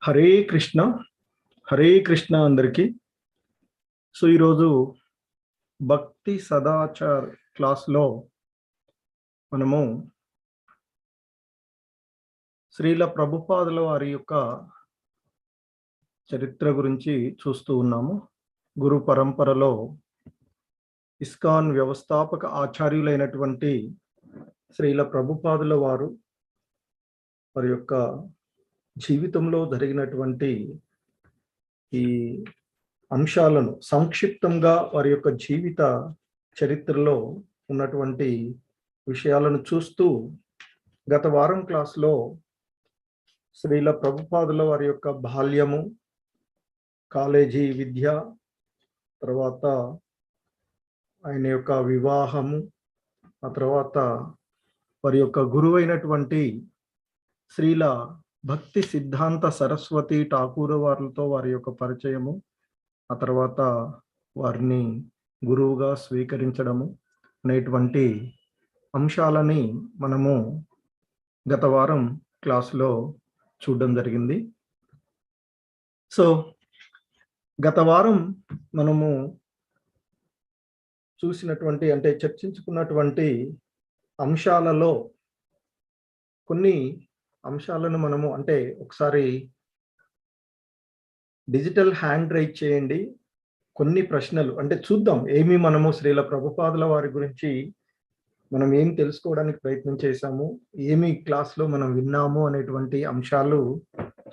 హరే కృష్ణ హరే కృష్ణ అందరికీ. సో ఈరోజు భక్తి సదాచార్ క్లాస్లో మనము శ్రీల ప్రభుపాదుల వారి యొక్క చరిత్ర గురించి చూస్తూ ఉన్నాము. గురు పరంపరలో ఇస్కాన్ వ్యవస్థాపక ఆచార్యులైనటువంటి శ్రీల ప్రభుపాదుల వారు వారి యొక్క జీవితంలో జరిగినటువంటి ఈ అంశాలను సంక్షిప్తంగా వారి యొక్క జీవిత చరిత్రలో ఉన్నటువంటి విషయాలను చూస్తూ గత వారం క్లాస్లో శ్రీల ప్రభుపాదుల వారి యొక్క బాల్యము, కాలేజీ విద్య, తర్వాత ఆయన యొక్క వివాహము, ఆ తర్వాత వారి యొక్క గురువు అయినటువంటి శ్రీల భక్తి సిద్ధాంత సరస్వతి ఠాకూర్ వారితో వారి యొక్క పరిచయము, ఆ తర్వాత వారిని గురువుగా స్వీకరించడము అనేటువంటి అంశాలని మనము గత వారం క్లాసులో చూడడం జరిగింది. సో గత వారం మనము చూసినటువంటి చర్చించుకున్నటువంటి అంశాలలో కొన్ని అంశాలను మనము ఒకసారి డిజిటల్ హ్యాండ్ రైజ్ చేయండి. కొన్ని ప్రశ్నలు చూద్దాం ఏమి మనము శ్రీల ప్రభుపాదుల వారి గురించి మనం ఏం తెలుసుకోవడానికి ప్రయత్నం చేశాము, ఏమి క్లాస్లో మనం విన్నాము అనేటువంటి అంశాలు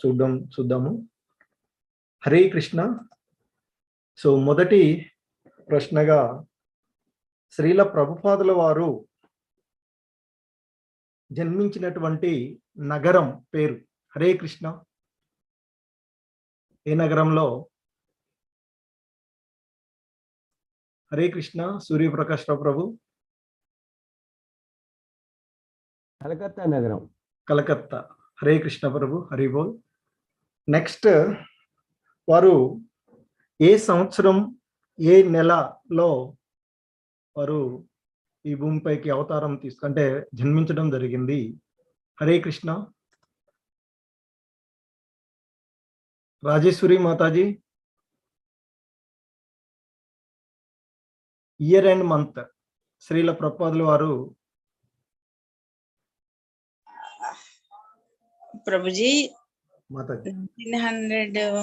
చూద్దాము. హరే కృష్ణ. సో మొదటి ప్రశ్నగా శ్రీల ప్రభుపాదుల వారు జన్మించినటువంటి నగరం పేరు. హరే కృష్ణ. ఏ నగరంలో? హరే కృష్ణ. సూర్యప్రకాష్ రావు ప్రభు. కలకత్తా నగరం. కలకత్తా. హరే కృష్ణ ప్రభు. హరి బోల్. నెక్స్ట్, వారు ఏ సంవత్సరం ఏ నెలలో వారు ఈ భూమిపైకి అవతారం జన్మించడం జరిగింది? Hare Krishna. Rajeshwari Mataji. Year and month Srila ప్రభుపాదుల వారు. Prabhuji Mataji 1900.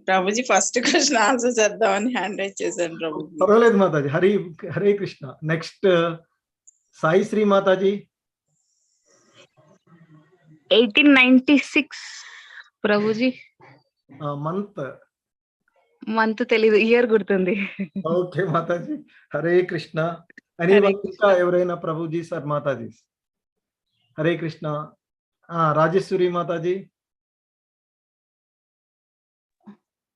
Prabhuji first question answer చేద్దామని హ్యాండ్ రైజ్ చేశాను ప్రభుజీ. పర్వాలేదు మాతాజీ. హరే కృష్ణ. నెక్స్ట్, సాయి శ్రీ మాతాజీ. 1896 ప్రభుజీ. మంత్ తెలీదు, ఇయర్ గుర్తుంది. ఓకే మాతాజీ. హరే కృష్ణ. ఇంకా ఎవరైనా Prabhuji sir Mataji? Hare Krishna. Rajeshwari Mataji.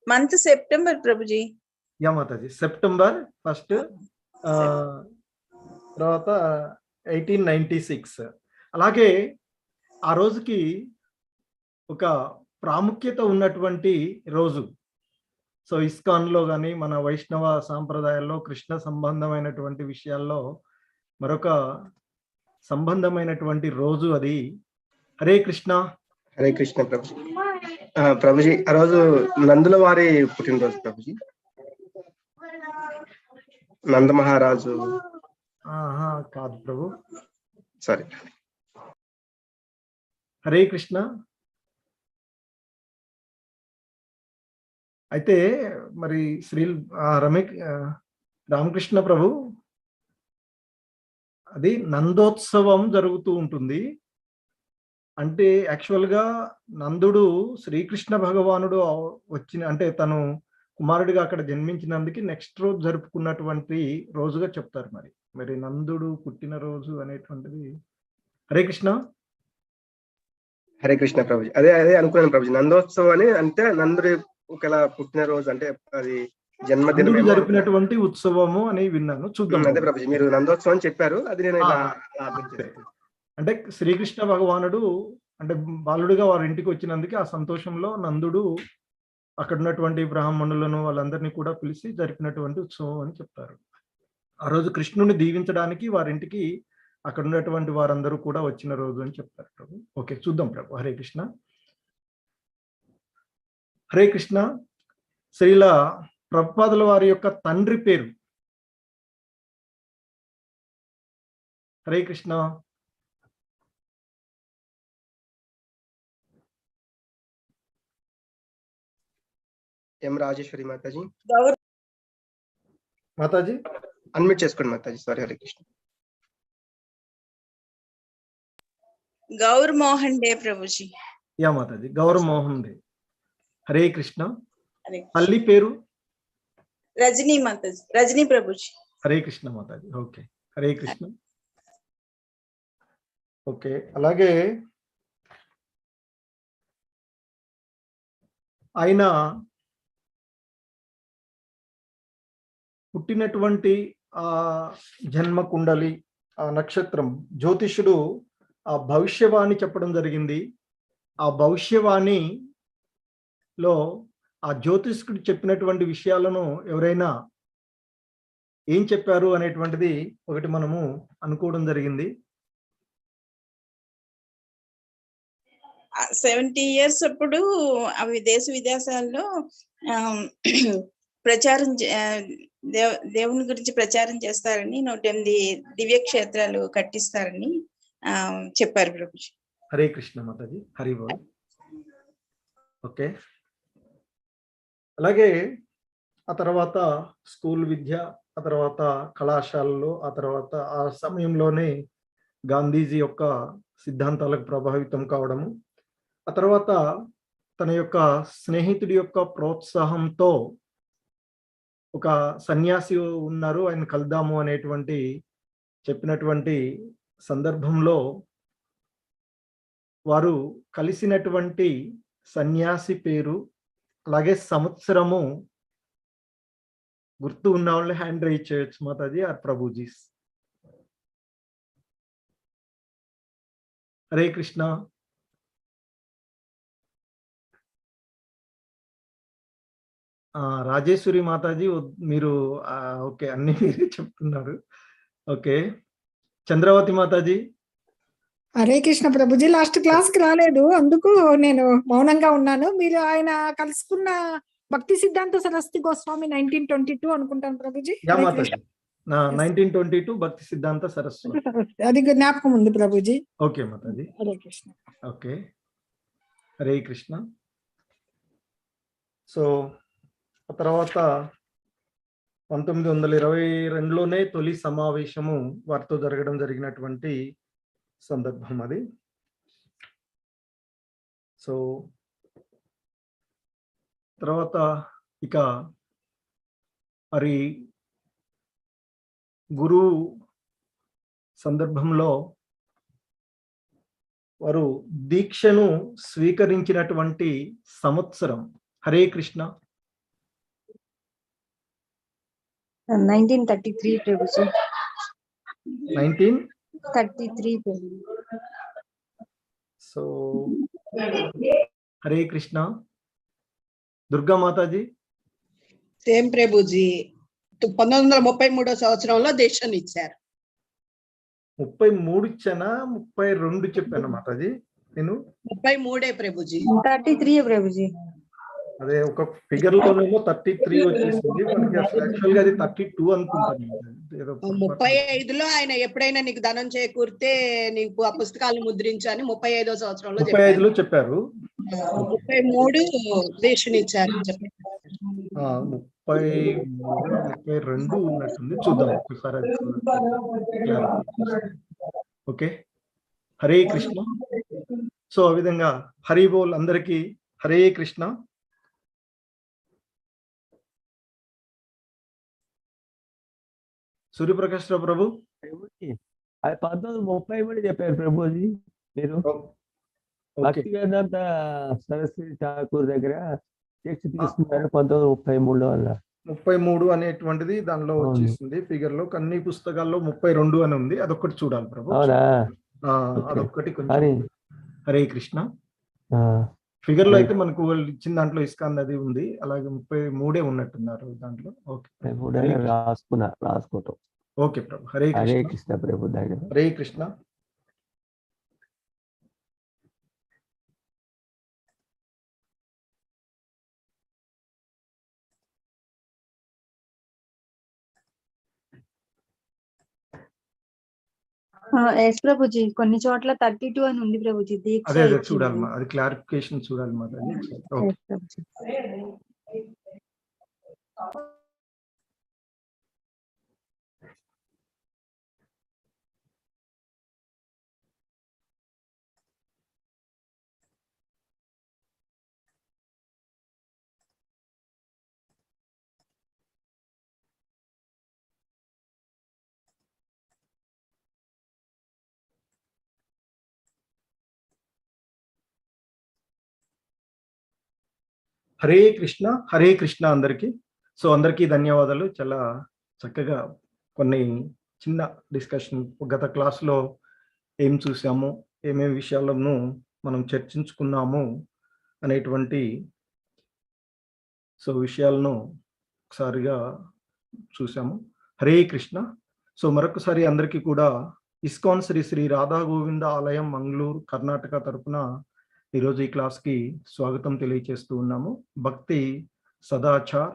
Month September Prabhuji. Yeah Mataji. September 1 తర్వాత 1896. అలాగే ఆ రోజుకి ఒక ప్రాముఖ్యత ఉన్నటువంటి రోజు. సో ఇస్కాన్లో కానీ మన వైష్ణవ సాంప్రదాయాల్లో కృష్ణ సంబంధమైనటువంటి విషయాల్లో మరొక సంబంధమైనటువంటి రోజు అది. హరే కృష్ణ. హరే కృష్ణ ప్రభుజీ. ప్రభుజీ ఆ రోజు నందుల వారి పుట్టినరోజు ప్రభుజీ. నంద మహారాజు. కాదు ప్రభు. సారీ. హరే కృష్ణ. అయితే మరి శ్రీ రామకృష్ణ ప్రభు, అది నందోత్సవం జరుగుతూ ఉంటుంది. యాక్చువల్గా నందుడు శ్రీకృష్ణ భగవానుడు వచ్చిన తను కుమారుడిగా అక్కడ జన్మించినందుకు నెక్స్ట్ రోజు జరుపుకున్నటువంటి రోజుగా చెప్తారు. మరి నందుడు పుట్టినరోజు అనేటువంటిది. హరే కృష్ణ. హరే కృష్ణ ప్రభుజీ. అదే అనుకున్నాను ప్రభుజీ. నందోత్సవం అని నందుడి ఒకలా పుట్టినరోజు అది జన్మదినం జరిపినటువంటి ఉత్సవము అని విన్నాను. చూద్దాం. అదే ప్రభుజీ మీరు నందోత్సవం చెప్పారు, అది నేను శ్రీకృష్ణ భగవానుడు బాలుడిగా వారి ఇంటికి వచ్చినందుకు ఆ సంతోషంలో నందుడు అక్కడ ఉన్నటువంటి బ్రాహ్మణులను వాళ్ళందరినీ కూడా పిలిచి జరిపినటువంటి ఉత్సవం అని చెప్తారు. ఆ రోజు కృష్ణుని దీవించడానికి వారింటికి అక్కడ ఉన్నటువంటి వారందరూ కూడా వచ్చిన రోజు అని చెప్తారు ప్రభు. ఓకే, చూద్దాం ప్రభు. హరే కృష్ణ. హరే కృష్ణ. శ్రీల ప్రభుపాదుల వారి యొక్క తండ్రి పేరు. హరే కృష్ణ. ఎం రాజేశ్వరి మాతాజీ. మాతాజీ అన్మ్యూట్ చేసుకోండి మాతాజీ. సారీ. హరే కృష్ణ. గౌర్ మోహన్ డే ప్రభుజీ. యా మాతాజీ, గౌరవ్ మోహన్ డే. హరే కృష్ణ. హరే తల్లి పేరు రజనీ మాతాజీ, రజనీ ప్రభుజీ. హరే కృష్ణ మాతాజీ. ఓకే, హరే కృష్ణ. ఓకే, అలాగే ఆయన పుట్టినటువంటి ఆ జన్మ కుండలి, ఆ నక్షత్రం, జ్యోతిషుడు ఆ భవిష్యవాణి చెప్పడం జరిగింది. ఆ భవిష్యవాణిలో ఆ జ్యోతిష్కుడు చెప్పినటువంటి విషయాలను ఎవరైనా ఏం చెప్పారు అనేటువంటిది ఒకటి మనము అనుకోవడం జరిగింది. 70 years అప్పుడు అవి దేశ విదేశాల్లో ప్రచారం దేవుని గురించి ప్రచారం చేస్తారని, 108 దివ్య క్షేత్రాలు కట్టిస్తారని చెప్పారు ప్రభుజీ. హరే కృష్ణ మాతాజీ. హరి బోల్. ఓకే, అలాగే ఆ తర్వాత స్కూల్ విద్య, ఆ తర్వాత కళాశాలలో, ఆ తర్వాత ఆ సమయంలోనే గాంధీజీ యొక్క సిద్ధాంతాలకు ప్రభావితం కావడము, ఆ తర్వాత తన యొక్క స్నేహితుడి యొక్క ప్రోత్సాహంతో ఒక సన్యాసి ఉన్నారు, ఆయన కలుద్దాము అనేటువంటి చెప్పినటువంటి సందర్భంలో వారు కలిసినటువంటి సన్యాసి పేరు, అలాగే సంవత్సరము గుర్తు ఉన్న వాళ్ళు హ్యాండ్ రైజ్ చేయొచ్చు మాతాజీ ఆర్ ప్రభుజీస్. హరే కృష్ణ. రాజేశ్వరి మాతాజీ మీరు ఓకే, అన్ని మీరే చెప్తున్నారు. Okay, Chandravathi Mataji. Hare Krishna Prabhuji. Last class కి రాలేదు, అందుకు నేను మౌనంగా ఉన్నాను. మీరు ఆయన కలుసుకున్న భక్తి సిద్ధాంత సరస్వతి గోస్వామి 1922 అనుకుంటాను ప్రభుజీ. యా మాతాజీ, 1922 భక్తి సిద్ధాంత సరస్వతి. అది జ్ఞాపకం ఉంది Prabhuji. Okay Mataji. Hare Krishna. Okay, Hare Krishna. So ఆ తర్వాత 1922లోనే తొలి సమావేశము వారితో జరిగినటువంటి సందర్భం అది. సో తర్వాత ఇక మరి గురువు సందర్భంలో వారు దీక్షను స్వీకరించినటువంటి సంవత్సరం. హరే కృష్ణ. 1933 ప్రభుజీ. 1933. సో హరే కృష్ణ. దుర్గా మాతాజీ. సేమ్ ప్రభుజీ. 1933 సంవత్సరంలో దీక్షను ఇచ్చారు. 33 ఇచ్చానా 32 చెప్పాను మాతాజీ నేను? 33 ప్రభుజీ. 33 ప్రభుజీ. అదే ఒక ఫిగర్ లోనేమో 33 వచ్చేసింది, మనకి యాక్చువల్ గా అది 32 అనుకుంటాను. 35లో ఆయన ఎప్పుడైనా నీకు ధనం చేకూరితే నీకు ఆ పుస్తకాలను ముద్రించని 35వ సంవత్సరంలో 35లో చెప్పారు. 33 దీక్షను ఇచ్చారు. 32 ఉన్నట్టుంది, చూద్దాం ఒకసారి. ఓకే, హరే కృష్ణ. సో ఆ విధంగా హరి బోల్ అందరికీ హరే కృష్ణ. సూర్యప్రకాష్ రావు ప్రభు. అది 1933 చెప్పారు ప్రభుజీ మీరు. భక్తి వేదాంత సరస్వతి ఠాకూర్ దగ్గర దీక్ష తీసుకున్నారు 1933లో అన్నారు. 33 అనేటువంటిది దానిలో వచ్చేసింది ఫిగర్ లో. అన్ని పుస్తకాల్లో 32 అని ఉంది, అదొక్కటి చూడాలి ప్రభు. అవునా? అదొక్కటి కొంచెం. హరే కృష్ణ. ఫిగర్ లో అయితే మనకు ఇచ్చిన దాంట్లో ఇస్కాన్ అది ఉంది, అలాగే 33 ఉన్నట్టున్నారు దాంట్లో. ఓకే, రాసుకోవటం. ఓకే ప్రభు. హరే హరే కృష్ణ. కృష్ణ ప్రభు. ధన్యవాదాలు. హరే కృష్ణ. ఎస్ ప్రభుజీ, కొన్ని చోట్ల 32 అని ఉంది ప్రభుజీ. దీక్ష అదే ఇచ్చింది. చూడాలి, అది క్లారిఫికేషన్ చూడాలి మాట. ఓకే. ఎస్ ప్రభుజీ. హరే కృష్ణ. హరే కృష్ణ అందరికీ. సో అందరికీ ధన్యవాదాలు. చాలా చక్కగా కొన్ని చిన్న డిస్కషన్, గత క్లాస్లో ఏం చూసాము, ఏమేమి విషయాలను మనం చర్చించుకున్నాము అనేటువంటి విషయాలను ఒకసారిగా చూసాము. హరే కృష్ణ. సో మరొకసారి అందరికీ కూడా ఇస్కాన్ శ్రీ శ్రీ రాధా గోవింద ఆలయం మంగళూరు కర్ణాటక తరపున ఈరోజు ఈ క్లాస్కి స్వాగతం తెలియచేస్తూ ఉన్నాము. భక్తి సదాచార్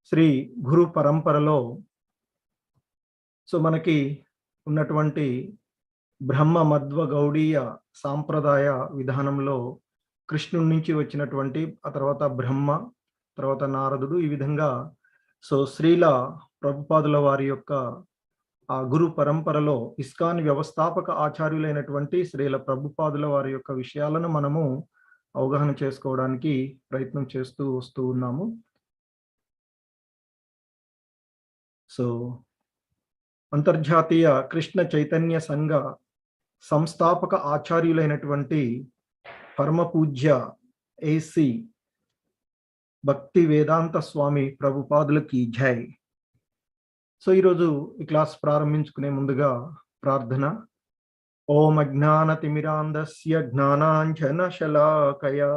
శ్రీ గురు పరంపరలో మనకి ఉన్నటువంటి బ్రహ్మ మధ్వ గౌడీయ సాంప్రదాయ విధానంలో కృష్ణుడి నుంచి వచ్చినటువంటి, ఆ తర్వాత బ్రహ్మ, తర్వాత నారదుడు, ఈ విధంగా శ్రీల ప్రభుపాదుల వారి యొక్క ఆ గురు పరంపరలో ఇస్కాన్ వ్యవస్థాపక ఆచార్యులైనటువంటి శ్రీల ప్రభుపాదుల వారి యొక్క విషయాలను మనము అవగాహన చేసుకోవడానికి ప్రయత్నం చేస్తూ వస్తూ ఉన్నాము. అంతర్జాతీయ కృష్ణ చైతన్య సంఘ సంస్థాపక ఆచార్యులైనటువంటి పరమ పూజ్య ఏసి భక్తి వేదాంత స్వామి ప్రభుపాదులకి జై. ఈరోజు ఈ క్లాస్ ప్రారంభించుకునే ముందుగా ప్రార్థన. ఓం అజ్ఞానతిమిరాంధస్య జ్ఞానాంజనశలాకయా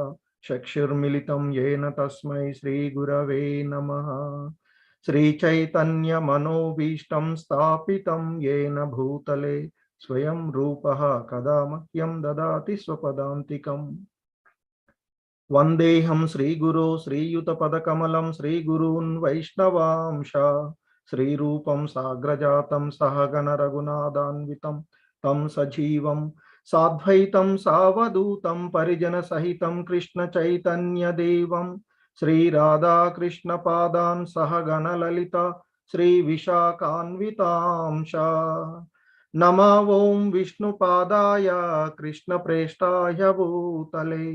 చక్షుర్మిలితం యేన తస్మై శ్రీ గురవే నమః. శ్రీచైతన్య మనోభీష్టం స్థాపితం యేన భూతలే స్వయం రూపః కదా మహ్యం దదాతి స్వపదాంతికం. వందేహం శ్రీగురో శ్రీయుతపదకమలం శ్రీగురూన్ వైష్ణవాంశ శ్రీరూపం సాగ్రజాతం సహగణ రఘునాథాన్వితం తం సజీవం సాద్వైతం సావధూతం పరిజన సహితం కృష్ణ చైతన్య దేవం శ్రీ రాధాకృష్ణ పాదాన్ సహగణ లలిత శ్రీ విశాఖాన్వితాంశ. నమో ఓం విష్ణుపాదాయ కృష్ణ ప్రేష్టాయ భూతలే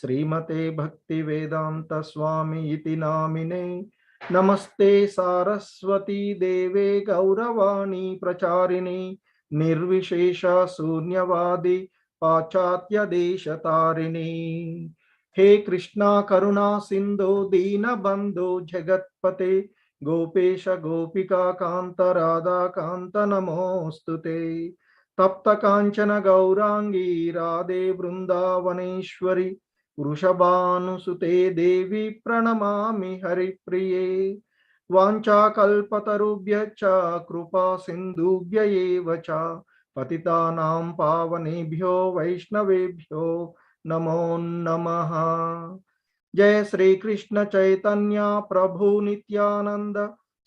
శ్రీమతే భక్తి వేదాంత స్వామి ఇతి నామినే. నమస్తే సారస్వతీ దేవే గౌరవాణి ప్రచారిణి నిర్విశేష శూన్యవాది పాశ్చాత్య దేశతారిణి. హే కృష్ణ కరుణా సింధో దీనబంధో జగత్పతే గోపేశ గోపికా కాంత రాధా కాంత నమోస్తుతే. తప్త కాంచన గౌరాంగీ రాధే బృందావనేశ్వరి వృషభానుసుతే దేవి ప్రణమామి హరిప్రియే. వాంఛాకల్పతరుభ్యశ్చ కృపా సింధుభ్య ఏవ చ పతితానాం పావనేభ్యో వైష్ణవేభ్యో నమో నమః. జయ శ్రీ కృష్ణ చైతన్య ప్రభు నిత్యానంద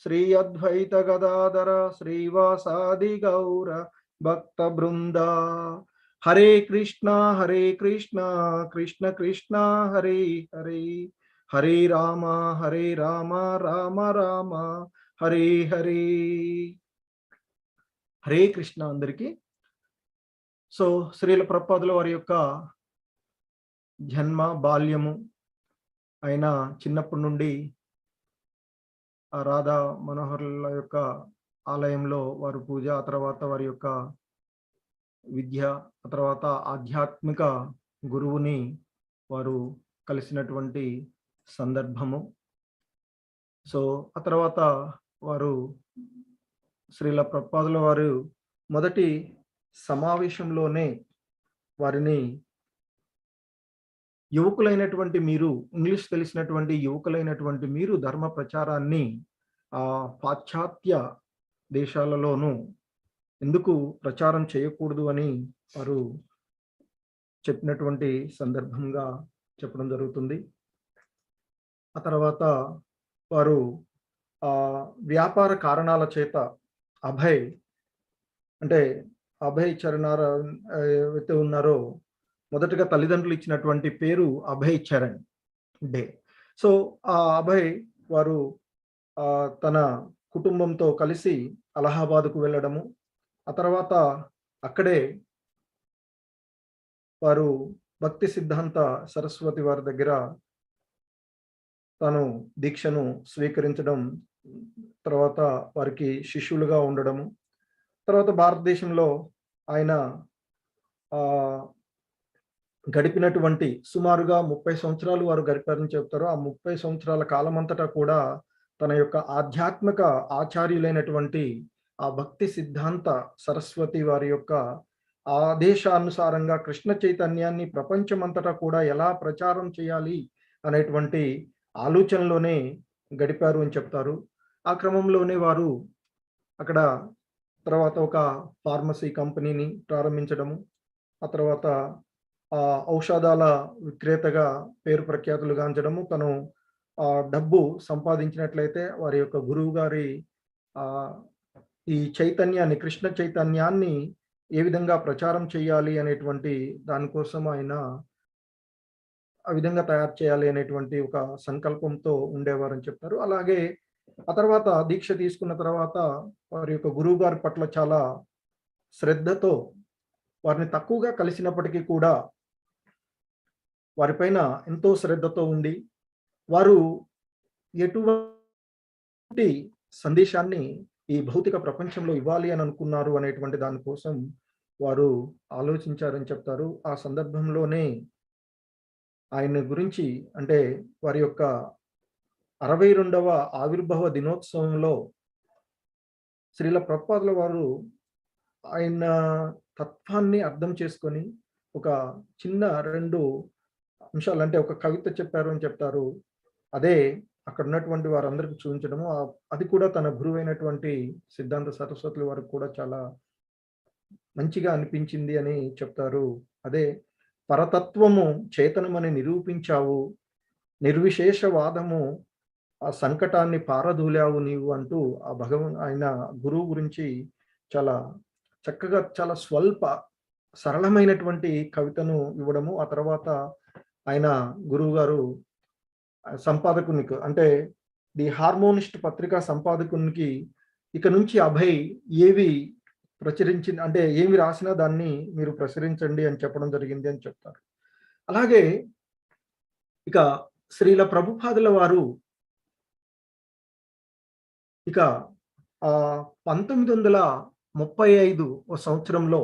శ్రీ అద్వైత గదాధర శ్రీవాసాది గౌర భక్త బృంద. హరే కృష్ణ కృష్ణ కృష్ణ హరే హరే హరే రామ రామ రామ హరే హరే. హరే కృష్ణ అందరికీ. శ్రీల ప్రభుపాదుల వారి యొక్క జన్మ బాల్యము, ఆయన చిన్నప్పటి నుండి ఆ రాధా మనోహర్ల యొక్క ఆలయంలో వారు పూజ, ఆ తర్వాత వారి యొక్క విద్య, ఆ తర్వాత ఆధ్యాత్మిక గురువుని వారు కలిసినటువంటి సందర్భము. ఆ తర్వాత వారు శ్రీల ప్రభుపాదుల వారు మొదటి సమావేశంలోనే వారిని యువకులైనటువంటి మీరు, ఇంగ్లీష్ తెలిసినటువంటి యువకులైనటువంటి మీరు ధర్మ ప్రచారాన్ని పాశ్చాత్య దేశాలలోనూ ఎందుకు ప్రచారం చేయకూడదు అని వారు చెప్పినటువంటి సందర్భంగా చెప్పడం జరుగుతుంది. ఆ తర్వాత వారు వ్యాపార కారణాల చేత అభయ్ చరణార ఏవైతే ఉన్నారో మొదటగా తల్లిదండ్రులు ఇచ్చినటువంటి పేరు అభయ్ చరణ్ డే. సో ఆ అభయ్ వారు తన కుటుంబంతో కలిసి అలహాబాద్కు వెళ్ళడము, ఆ తర్వాత అక్కడే వారు భక్తి సిద్ధాంత సరస్వతి వారి దగ్గర తాను దీక్షను స్వీకరించడం, తర్వాత వారికి శిష్యులుగా ఉండడము, తర్వాత భారతదేశంలో ఆయన గడిపినటువంటి సుమారుగా 30 సంవత్సరాలు వారు గడిపారని చెప్తారు. ఆ 30 సంవత్సరాల కాలం అంతటా కూడా తన యొక్క ఆధ్యాత్మిక ఆచార్యులైనటువంటి ఆ భక్తి సిద్ధాంత సరస్వతి వారి యొక్క ఆదేశానుసారంగా కృష్ణ చైతన్యాన్ని ప్రపంచమంతటా కూడా ఎలా ప్రచారం చేయాలి అనేటువంటి ఆలోచనలోనే గడిపారు అని చెప్తారు. ఆ క్రమంలోనే వారు అక్కడ తర్వాత ఒక ఫార్మసీ కంపెనీని ప్రారంభించడము, ఆ తర్వాత ఔషధాల విక్రేతగా పేరు ప్రఖ్యాతులు గాంచడము, తను డబ్బు సంపాదించినట్లయితే వారి యొక్క గురువు గారి ఈ చైతన్యాన్ని, కృష్ణ చైతన్యాన్ని ఏ విధంగా ప్రచారం చేయాలి అనేటువంటి దానికోసం ఆయన ఆ విధంగా తయారు చేయాలి అనేటువంటి ఒక సంకల్పంతో ఉండేవారని చెప్తారు. అలాగే ఆ తర్వాత దీక్ష తీసుకున్న తర్వాత వారి యొక్క గురువు గారి పట్ల చాలా శ్రద్ధతో, వారిని తక్కువగా కలిసినప్పటికీ కూడా వారిపైన ఎంతో శ్రద్ధతో ఉండి వారు ఎటువంటి సందేశాన్ని ఈ భౌతిక ప్రపంచంలో ఇవ్వాలి అని అనుకున్నారు అనేటువంటి దానికోసం వారు ఆలోచించారని చెప్తారు. ఆ సందర్భంలోనే ఆయన గురించి వారి యొక్క 62వ ఆవిర్భావ దినోత్సవంలో శ్రీల ప్రభుపాదుల వారు ఆయన తత్వాన్ని అర్థం చేసుకొని ఒక చిన్న 2 అంశాలు ఒక కవిత చెప్పారు అని చెప్తారు. అదే అక్కడ ఉన్నటువంటి వారందరికీ చూపించడము, అది కూడా తన గురువైనటువంటి సిద్ధాంత సరస్వతుల వారికి కూడా చాలా మంచిగా అనిపించింది అని చెప్తారు. అదే పరతత్వము చేతనమని నిరూపించావు, నిర్విశేషవాదము ఆ సంకటాన్ని పారదూలావు నీవు అంటూ ఆ ఆయన గురువు గురించి చాలా చక్కగా, చాలా స్వల్ప సరళమైనటువంటి కవితను ఇవ్వడము. ఆ తర్వాత ఆయన గురువు గారు సంపాదకునికి ది హార్మోనిస్ట్ పత్రికా సంపాదకునికి ఇక నుంచి అభయ్ ఏవి ప్రచురించింది ఏమి రాసినా దాన్ని మీరు ప్రచురించండి అని చెప్పడం జరిగింది అని చెప్తారు. అలాగే ఇక శ్రీల ప్రభుపాదుల వారు ఇక 1935 సంవత్సరంలో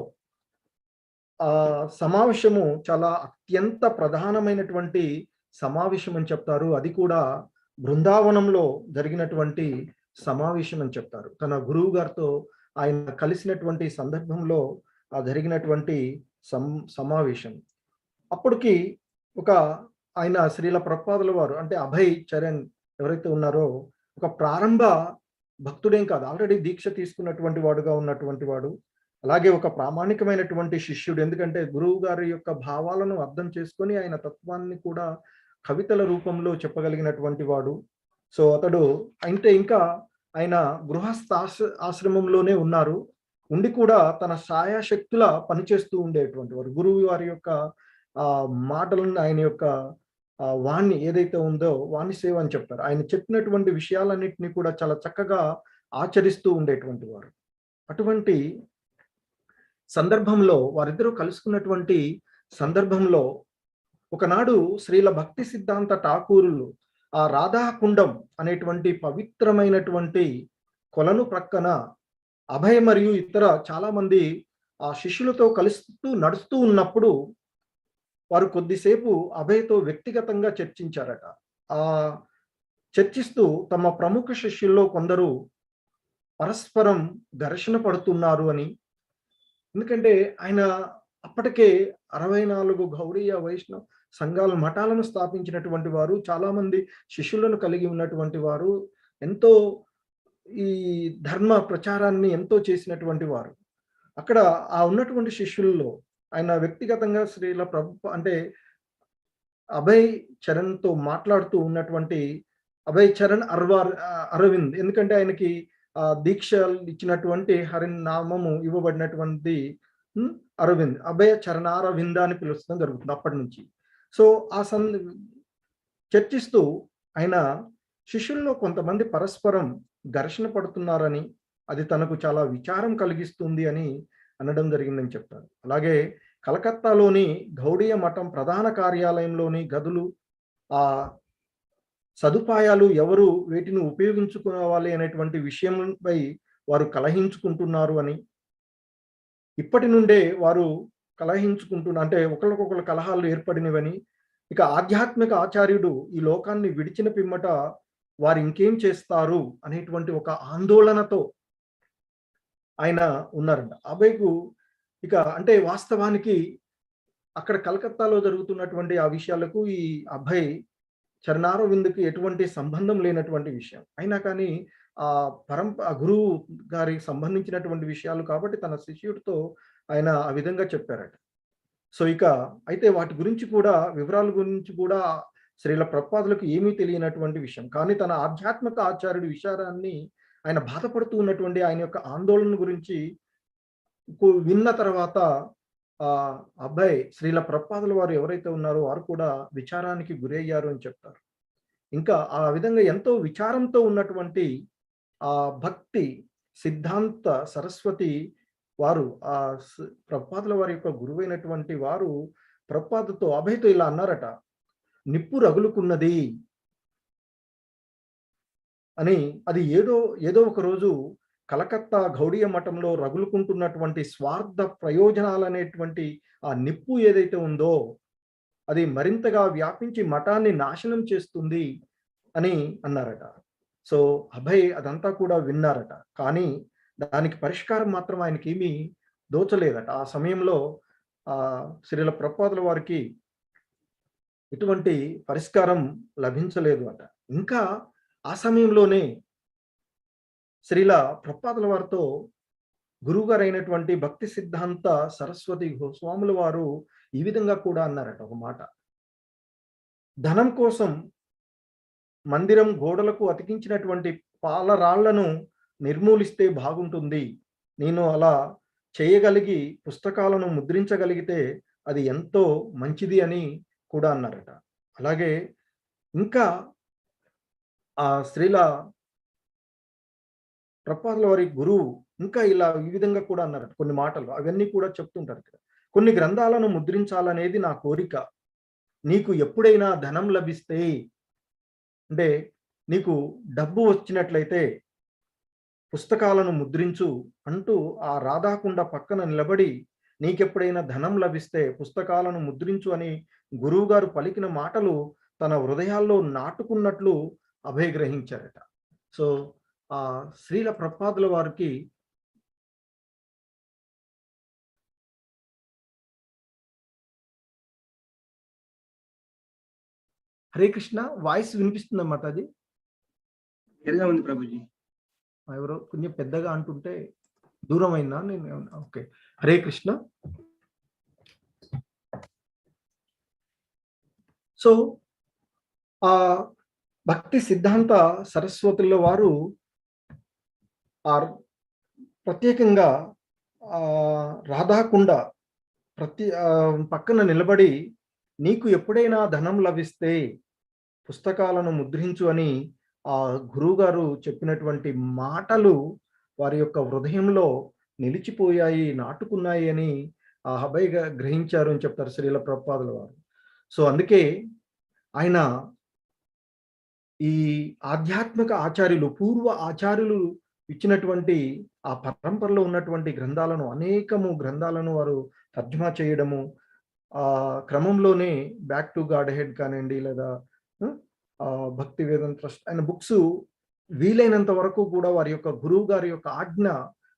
సమావేశము చాలా అత్యంత ప్రధానమైనటువంటి సమావేశం అని చెప్తారు. అది కూడా బృందావనంలో జరిగినటువంటి సమావేశం అని చెప్తారు. తన గురువు గారితో ఆయన కలిసినటువంటి సందర్భంలో జరిగినటువంటి సమావేశం. అప్పటికి ఆయన శ్రీల ప్రభుపాదుల వారు అభయ్ చరణ్ ఎవరైతే ఉన్నారో ఒక ప్రారంభ భక్తుడేం కాదు, ఆల్రెడీ దీక్ష తీసుకున్నటువంటి వాడుగా ఉన్నటువంటి వాడు, అలాగే ఒక ప్రామాణికమైనటువంటి శిష్యుడు. ఎందుకంటే గురువు గారి యొక్క భావాలను అర్థం చేసుకొని ఆయన తత్వాన్ని కూడా కవితల రూపంలో చెప్పగలిగినటువంటి వాడు. సో అతడు ఇంకా ఆయన గృహస్థ ఆశ్రమంలోనే ఉన్నారు, ఉండి కూడా తన సాయశక్తుల పనిచేస్తూ ఉండేటువంటి వారు. గురువు వారి యొక్క మాటలను, ఆయన యొక్క వాణి ఏదైతే ఉందో వాణి సేవ అని చెప్తారు. ఆయన చెప్పినటువంటి విషయాలన్నింటినీ కూడా చాలా చక్కగా ఆచరిస్తూ ఉండేటువంటి వారు. అటువంటి సందర్భంలో వారిద్దరూ కలుసుకున్నటువంటి సందర్భంలో ఒకనాడు శ్రీల భక్తి సిద్ధాంత ఠాకూరులు ఆ రాధాకుండం అనేటువంటి పవిత్రమైనటువంటి కొలను ప్రక్కన అభయ్ మరియు ఇతర చాలా మంది ఆ శిష్యులతో కలుస్తూ నడుస్తూ ఉన్నప్పుడు వారు కొద్దిసేపు అభయ్తో వ్యక్తిగతంగా చర్చించారట. చర్చిస్తూ తమ ప్రముఖ శిష్యుల్లో కొందరు పరస్పరం ఘర్షణ పడుతున్నారు అని, ఎందుకంటే ఆయన అప్పటికే 64 గౌడీయ వైష్ణవ సంఘాల మఠాలను స్థాపించినటువంటి వారు, చాలా మంది శిష్యులను కలిగి ఉన్నటువంటి వారు, ఎంతో ఈ ధర్మ ప్రచారాన్ని ఎంతో చేసినటువంటి వారు. అక్కడ ఆ ఉన్నటువంటి శిష్యుల్లో ఆయన వ్యక్తిగతంగా శ్రీల ప్రభు అంటే అభయ్ చరణ్తో మాట్లాడుతూ ఉన్నటువంటి అభయ్ చరణ్ అరవింద్, ఎందుకంటే ఆయనకి దీక్షలు ఇచ్చినటువంటి హరినామము ఇవ్వబడినటువంటి అరవింద్, అభయ చరణారవింద అని పిలుస్తడం జరుగుతుంది అప్పటి నుంచి. సో ఆ చర్చిస్తూ ఆయన శిష్యుల్లో కొంతమంది పరస్పరం ఘర్షణ పడుతున్నారని, అది తనకు చాలా విచారం కలిగిస్తుంది అని అనడం జరిగిందని చెప్తారు. అలాగే కలకత్తాలోని గౌడీయ మఠం ప్రధాన కార్యాలయంలోని గదులు, ఆ సదుపాయాలు ఎవరు వీటిని ఉపయోగించుకోవాలి అనేటువంటి విషయంపై వారు కలహించుకుంటున్నారు అని, ఇప్పటి నుండే వారు కలహించుకుంటున్న అంటే ఒకరికొకరు కలహాలు ఏర్పడినవని, ఇక ఆధ్యాత్మిక ఆచార్యుడు ఈ లోకాన్ని విడిచిన పిమ్మట వారు ఇంకేం చేస్తారు అనేటువంటి ఒక ఆందోళనతో ఆయన ఉన్నారంట. అభయ్కు ఇక అంటే వాస్తవానికి అక్కడ కలకత్తాలో జరుగుతున్నటువంటి ఆ విషయాలకు ఈ అభయ్ చరణారవింద్కి ఎటువంటి సంబంధం లేనటువంటి విషయం అయినా కానీ ఆ గురువు గారికి సంబంధించినటువంటి విషయాలు కాబట్టి తన శిష్యుడితో ఆయన ఆ విధంగా చెప్పారట. సో ఇక అయితే వాటి గురించి కూడా వివరాల గురించి కూడా శ్రీల ప్రభుపాదులకు ఏమీ తెలియనటువంటి విషయం. కానీ తన ఆధ్యాత్మిక ఆచార్యుడి విచారాన్ని ఆయన బాధపడుతూ ఉన్నటువంటి ఆయన యొక్క ఆందోళన గురించి విన్న తర్వాత అబ్బాయి శ్రీల ప్రభుపాదుల వారు ఎవరైతే ఉన్నారో వారు కూడా విచారానికి గురయ్యారు అని చెప్తారు. ఇంకా ఆ విధంగా ఎంతో విచారంతో ఉన్నటువంటి ఆ భక్తి సిద్ధాంత సరస్వతి వారు ఆ ప్రభుపాదుల వారి యొక్క గురువైనటువంటి వారు ప్రభుపాదుతో అభయ్తో ఇలా అన్నారట, నిప్పు రగులుకున్నది అని. అది ఏదో ఒక రోజు కలకత్తా గౌడీయ మఠంలో రగులుకుంటున్నటువంటి స్వార్థ ప్రయోజనాలనేటువంటి ఆ నిప్పు ఏదైతే ఉందో అది మరింతగా వ్యాపించి మఠాన్ని నాశనం చేస్తుంది అని అన్నారట. సో అభయ్ అదంతా కూడా విన్నారట, కానీ దానికి పరిష్కారం మాత్రం ఆయనకి ఏమీ దోచలేదట. ఆ సమయంలో శ్రీల ప్రభుపాదుల వారికి ఎటువంటి పరిష్కారం లభించలేదు అట. ఇంకా ఆ సమయంలోనే శ్రీల ప్రభుపాదుల వారితో గురువుగారు అయినటువంటి భక్తి సిద్ధాంత సరస్వతి గోస్వాముల వారు ఈ విధంగా కూడా అన్నారట ఒక మాట, ధనం కోసం మందిరం గోడలకు అతికించినటువంటి పాలరాళ్లను నిర్మూలిస్తే బాగుంటుంది. నేను అలా చేయగలిగి పుస్తకాలను ముద్రించగలిగితే అది ఎంతో మంచిది అని కూడా అన్నారట. అలాగే ఇంకా ఆ శ్రీల ప్రభుపాదుల వారి గురువు ఇంకా ఇలా ఈ విధంగా కూడా అన్నారట కొన్ని మాటలు, అవన్నీ కూడా చెప్తుంటారు కదా. కొన్ని గ్రంథాలను ముద్రించాలనేది నా కోరిక, నీకు ఎప్పుడైనా ధనం లభిస్తే అంటే నీకు డబ్బు వచ్చినట్లయితే పుస్తకాలను ముద్రించు అంటూ ఆ రాధాకుండ పక్కన నిలబడి నీకెప్పుడైనా ధనం లభిస్తే పుస్తకాలను ముద్రించు అని గురువుగారు పలికిన మాటలు తన హృదయాల్లో నాటుకున్నట్లు అభయ్ గ్రహించారట. సో ఆ శ్రీల ప్రభుపాదుల వారికి హరే కృష్ణ వాయిస్ వినిపిస్తుందా మాతాజీ? ఉంది ప్రభుజీ. ఎవరో కొంచెం పెద్దగా అంటుంటే దూరం అయినా నేను. ఓకే, హరే కృష్ణ. సో ఆ భక్తి సిద్ధాంత సరస్వతుల వారు ప్రత్యేకంగా రాధాకుండ పక్కన నిలబడి నీకు ఎప్పుడైనా ధనం లభిస్తే పుస్తకాలను ముద్రించు అని ఆ గురువుగారు చెప్పినటువంటి మాటలు వారి యొక్క హృదయంలో నిలిచిపోయాయి, నాటుకున్నాయి అని ఆ అభయ్ గ్రహించారు అని చెప్తారు శ్రీల ప్రభుపాదుల వారు. సో అందుకే ఆయన ఈ ఆధ్యాత్మిక ఆచార్యులు పూర్వ ఆచార్యులు ఇచ్చినటువంటి ఆ పరంపరలో ఉన్నటువంటి గ్రంథాలను అనేకము గ్రంథాలను వారు తర్జుమా చేయడము, ఆ క్రమంలోనే బ్యాక్ టు గాడ్ హెడ్ కానివ్వండి లేదా భక్తి వేదాంత ట్రస్ట్ ఆయన బుక్స్ వీలైనంత వరకు కూడా వారి యొక్క గురువు గారి యొక్క ఆజ్ఞ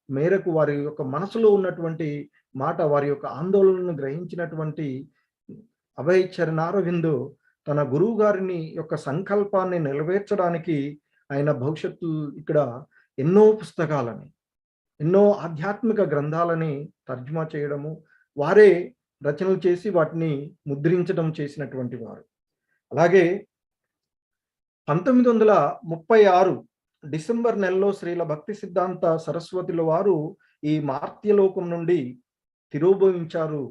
మేరకు వారి యొక్క మనసులో ఉన్నటువంటి మాట వారి యొక్క ఆందోళనను గ్రహించినటువంటి అభయ్ చరణారవింద్ తన గురువు గారిని యొక్క సంకల్పాన్ని నెరవేర్చడానికి ఆయన భవిష్యత్తు ఇక్కడ ఎన్నో పుస్తకాలని, ఎన్నో ఆధ్యాత్మిక గ్రంథాలని తర్జుమా చేయడము, వారే రచనలు చేసి వాటిని ముద్రించడం చేసినటువంటి వారు. అలాగే 1936 డిసెంబర్ నెలలో శ్రీల భక్తి సిద్ధాంత సరస్వతుల వారు ఈ మార్త్యలోకం నుండి తిరోభవించారు.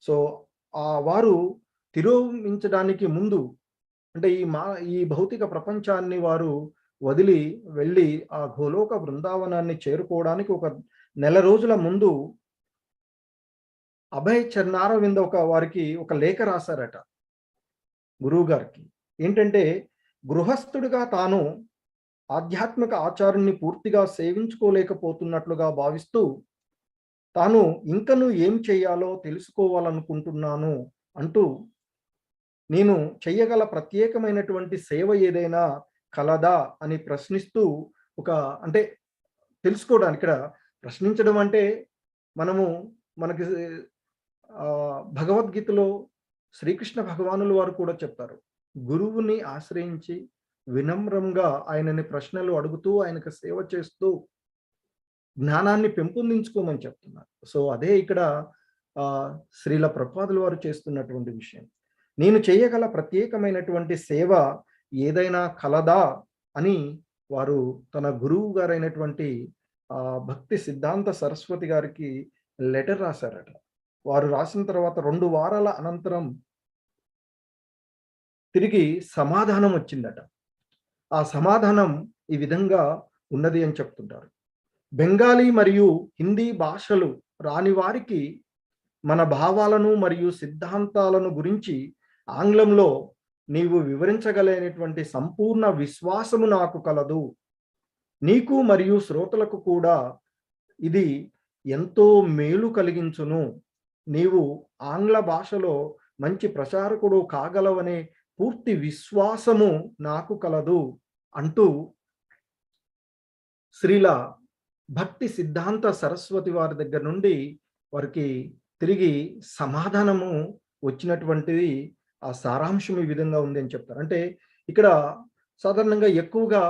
సో వారు తిరోభవించడానికి ముందు, అంటే ఈ భౌతిక ప్రపంచాన్ని వారు వదిలి వెళ్ళి ఆ గోలోక బృందావనాన్ని చేరుకోవడానికి ఒక నెల రోజుల ముందు అభయ చరణారవింద వారికి ఒక లేఖ రాశారట గురువు గారికి. ఏంటంటే, గృహస్థుడిగా తాను ఆధ్యాత్మిక ఆచారాన్ని పూర్తిగా సేవించుకోలేకపోతున్నట్లుగా భావిస్తూ తాను ఇంకను ఏం చేయాలో తెలుసుకోవాలనుకుంటున్నాను అంటూ, నేను చెయ్యగల ప్రత్యేకమైనటువంటి సేవ ఏదైనా కలదా అని ప్రశ్నిస్తూ అంటే తెలుసుకోవడానికి, ఇక్కడ ప్రశ్నించడం అంటే మనకి భగవద్గీతలో శ్రీకృష్ణ భగవానులు వారు కూడా చెప్తారు, గురువుని ఆశ్రయించి వినమ్రంగా ఆయనని ప్రశ్నలు అడుగుతూ ఆయనకు సేవ చేస్తూ జ్ఞానాన్ని పెంపొందించుకోమని చెప్తున్నారు. సో అదే ఇక్కడ శ్రీల ప్రభుపాదుల వారు చేస్తున్నటువంటి విషయం. నేను చేయగల ప్రత్యేకమైనటువంటి సేవ ఏదైనా కలదా అని వారు తన గురువు గారైనటువంటి భక్తి సిద్ధాంత సరస్వతి గారికి లెటర్ రాశారట. వారు రాసిన తర్వాత 2 వారాల అనంతరం తిరిగి సమాధానం వచ్చిందట. ఆ సమాధానం ఈ విధంగా ఉన్నది అని చెప్తుంటారు. బెంగాలీ మరియు హిందీ భాషలు రాని వారికి మన భావాలను మరియు సిద్ధాంతాలను గురించి ఆంగ్లంలో నీవు వివరించగలిగినటువంటి సంపూర్ణ విశ్వాసము నాకు కలదు. నీకు మరియు శ్రోతలకు కూడా ఇది ఎంతో మేలు కలిగించును. నీవు ఆంగ్ల భాషలో మంచి ప్రచారకుడు కాగలవనే పూర్తి విశ్వాసము నాకు కలదు అంటూ శ్రీల భక్తి సిద్ధాంత సరస్వతి వారి దగ్గర నుండి వారికి తిరిగి సమాధానము వచ్చినటువంటిది ఆ సారాంశం ఈ విధంగా ఉంది అని చెప్తారు. అంటే ఇక్కడ సాధారణంగా ఎక్కువగా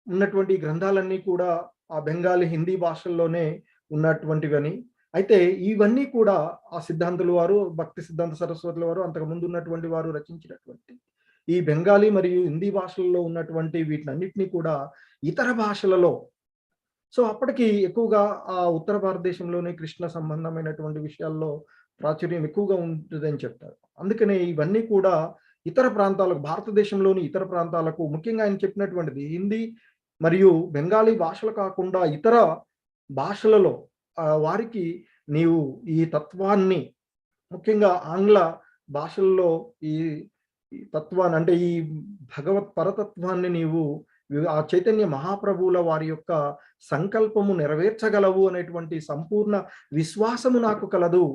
ఉన్నటువంటి గ్రంథాలన్నీ కూడా ఆ బెంగాలీ హిందీ భాషల్లోనే ఉన్నటువంటివని, అయితే ఇవన్నీ కూడా ఆ సిద్ధాంతుల వారు, భక్తి సిద్ధాంత సరస్వతుల వారు, అంతకు ముందు ఉన్నటువంటి వారు రచించినటువంటి ఈ బెంగాలీ మరియు హిందీ భాషల్లో ఉన్నటువంటి వీటినన్నిటినీ కూడా ఇతర భాషలలో, సో అప్పటికి ఎక్కువగా ఆ ఉత్తర భారతదేశంలోనే కృష్ణ సంబంధమైనటువంటి విషయాల్లో ప్రాచుర్యం ఎక్కువగా ఉంటుందని చెప్తారు. అందుకనే ఇవన్నీ కూడా ఇతర ప్రాంతాలకు, భారతదేశంలోని ఇతర ప్రాంతాలకు, ముఖ్యంగా ఆయన చెప్పినటువంటిది హిందీ మరియు బెంగాలీ భాషలు కాకుండా ఇతర భాషలలో వారికి నీవు ఈ తత్వాన్ని, ముఖ్యంగా ఆంగ్ల భాషల్లో ఈ తత్వాన్ని, అంటే ఈ భగవత్ పరతత్వాన్ని నీవు ఆ చైతన్య మహాప్రభువుల వారి యొక్క సంకల్పము నెరవేర్చగలవు అనేటువంటి సంపూర్ణ విశ్వాసము నాకు కలదు.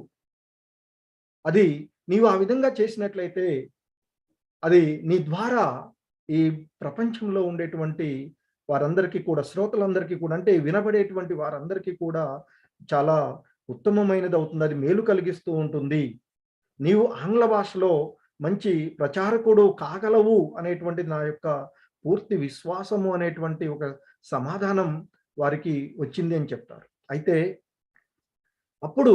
అది నీవు ఆ విధంగా చేసినట్లయితే అది నీ ద్వారా ఈ ప్రపంచంలో ఉండేటువంటి వారందరికీ కూడా, శ్రోతలందరికీ కూడా, అంటే వినబడేటువంటి వారందరికీ కూడా చాలా ఉత్తమమైనది అవుతుంది, అది మేలు కలిగిస్తూ ఉంటుంది. నీవు ఆంగ్ల భాషలో మంచి ప్రచారకుడు కాగలవు అనేటువంటి నా యొక్క పూర్తి విశ్వాసము అనేటువంటి ఒక సమాధానం వారికి వచ్చింది అని చెప్తారు. అయితే అప్పుడు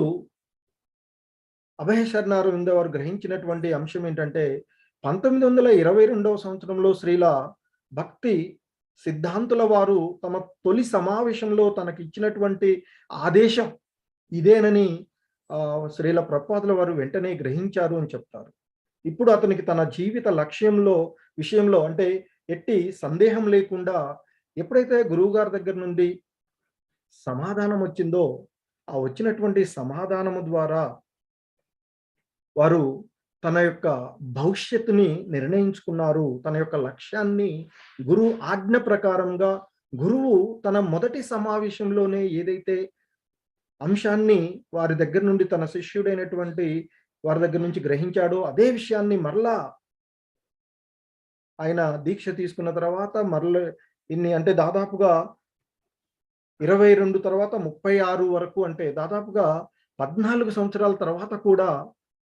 అభయ శరణారవింద వారు గ్రహించినటువంటి అంశం ఏంటంటే, 1922వ సంవత్సరంలో శ్రీల భక్తి సిద్ధాంతుల వారు తమ తొలి సమావేశంలో తనకి ఇచ్చినటువంటి ఆదేశం ఇదేనని శ్రీల ప్రభుపాదుల వారు వెంటనే గ్రహించారు అని చెప్తారు. ఇప్పుడు అతనికి తన జీవిత విషయంలో అంటే ఎట్టి సందేహం లేకుండా ఎప్పుడైతే గురువు గారి దగ్గర నుండి సమాధానం వచ్చిందో, ఆ వచ్చినటువంటి సమాధానము ద్వారా వారు తన యొక్క భవిష్యత్తుని నిర్ణయించుకున్నారు. తన యొక్క లక్ష్యాన్ని గురువు ఆజ్ఞ ప్రకారంగా, గురువు తన మొదటి సమావేశంలోనే ఏదైతే అంశాన్ని వారి దగ్గర నుండి తన శిష్యుడైనటువంటి వారి దగ్గర నుంచి గ్రహించాడో అదే విషయాన్ని మరలా ఆయన దీక్ష తీసుకున్న తర్వాత మరల అంటే దాదాపుగా 22 తర్వాత 36 వరకు, అంటే దాదాపుగా 14 సంవత్సరాల తర్వాత కూడా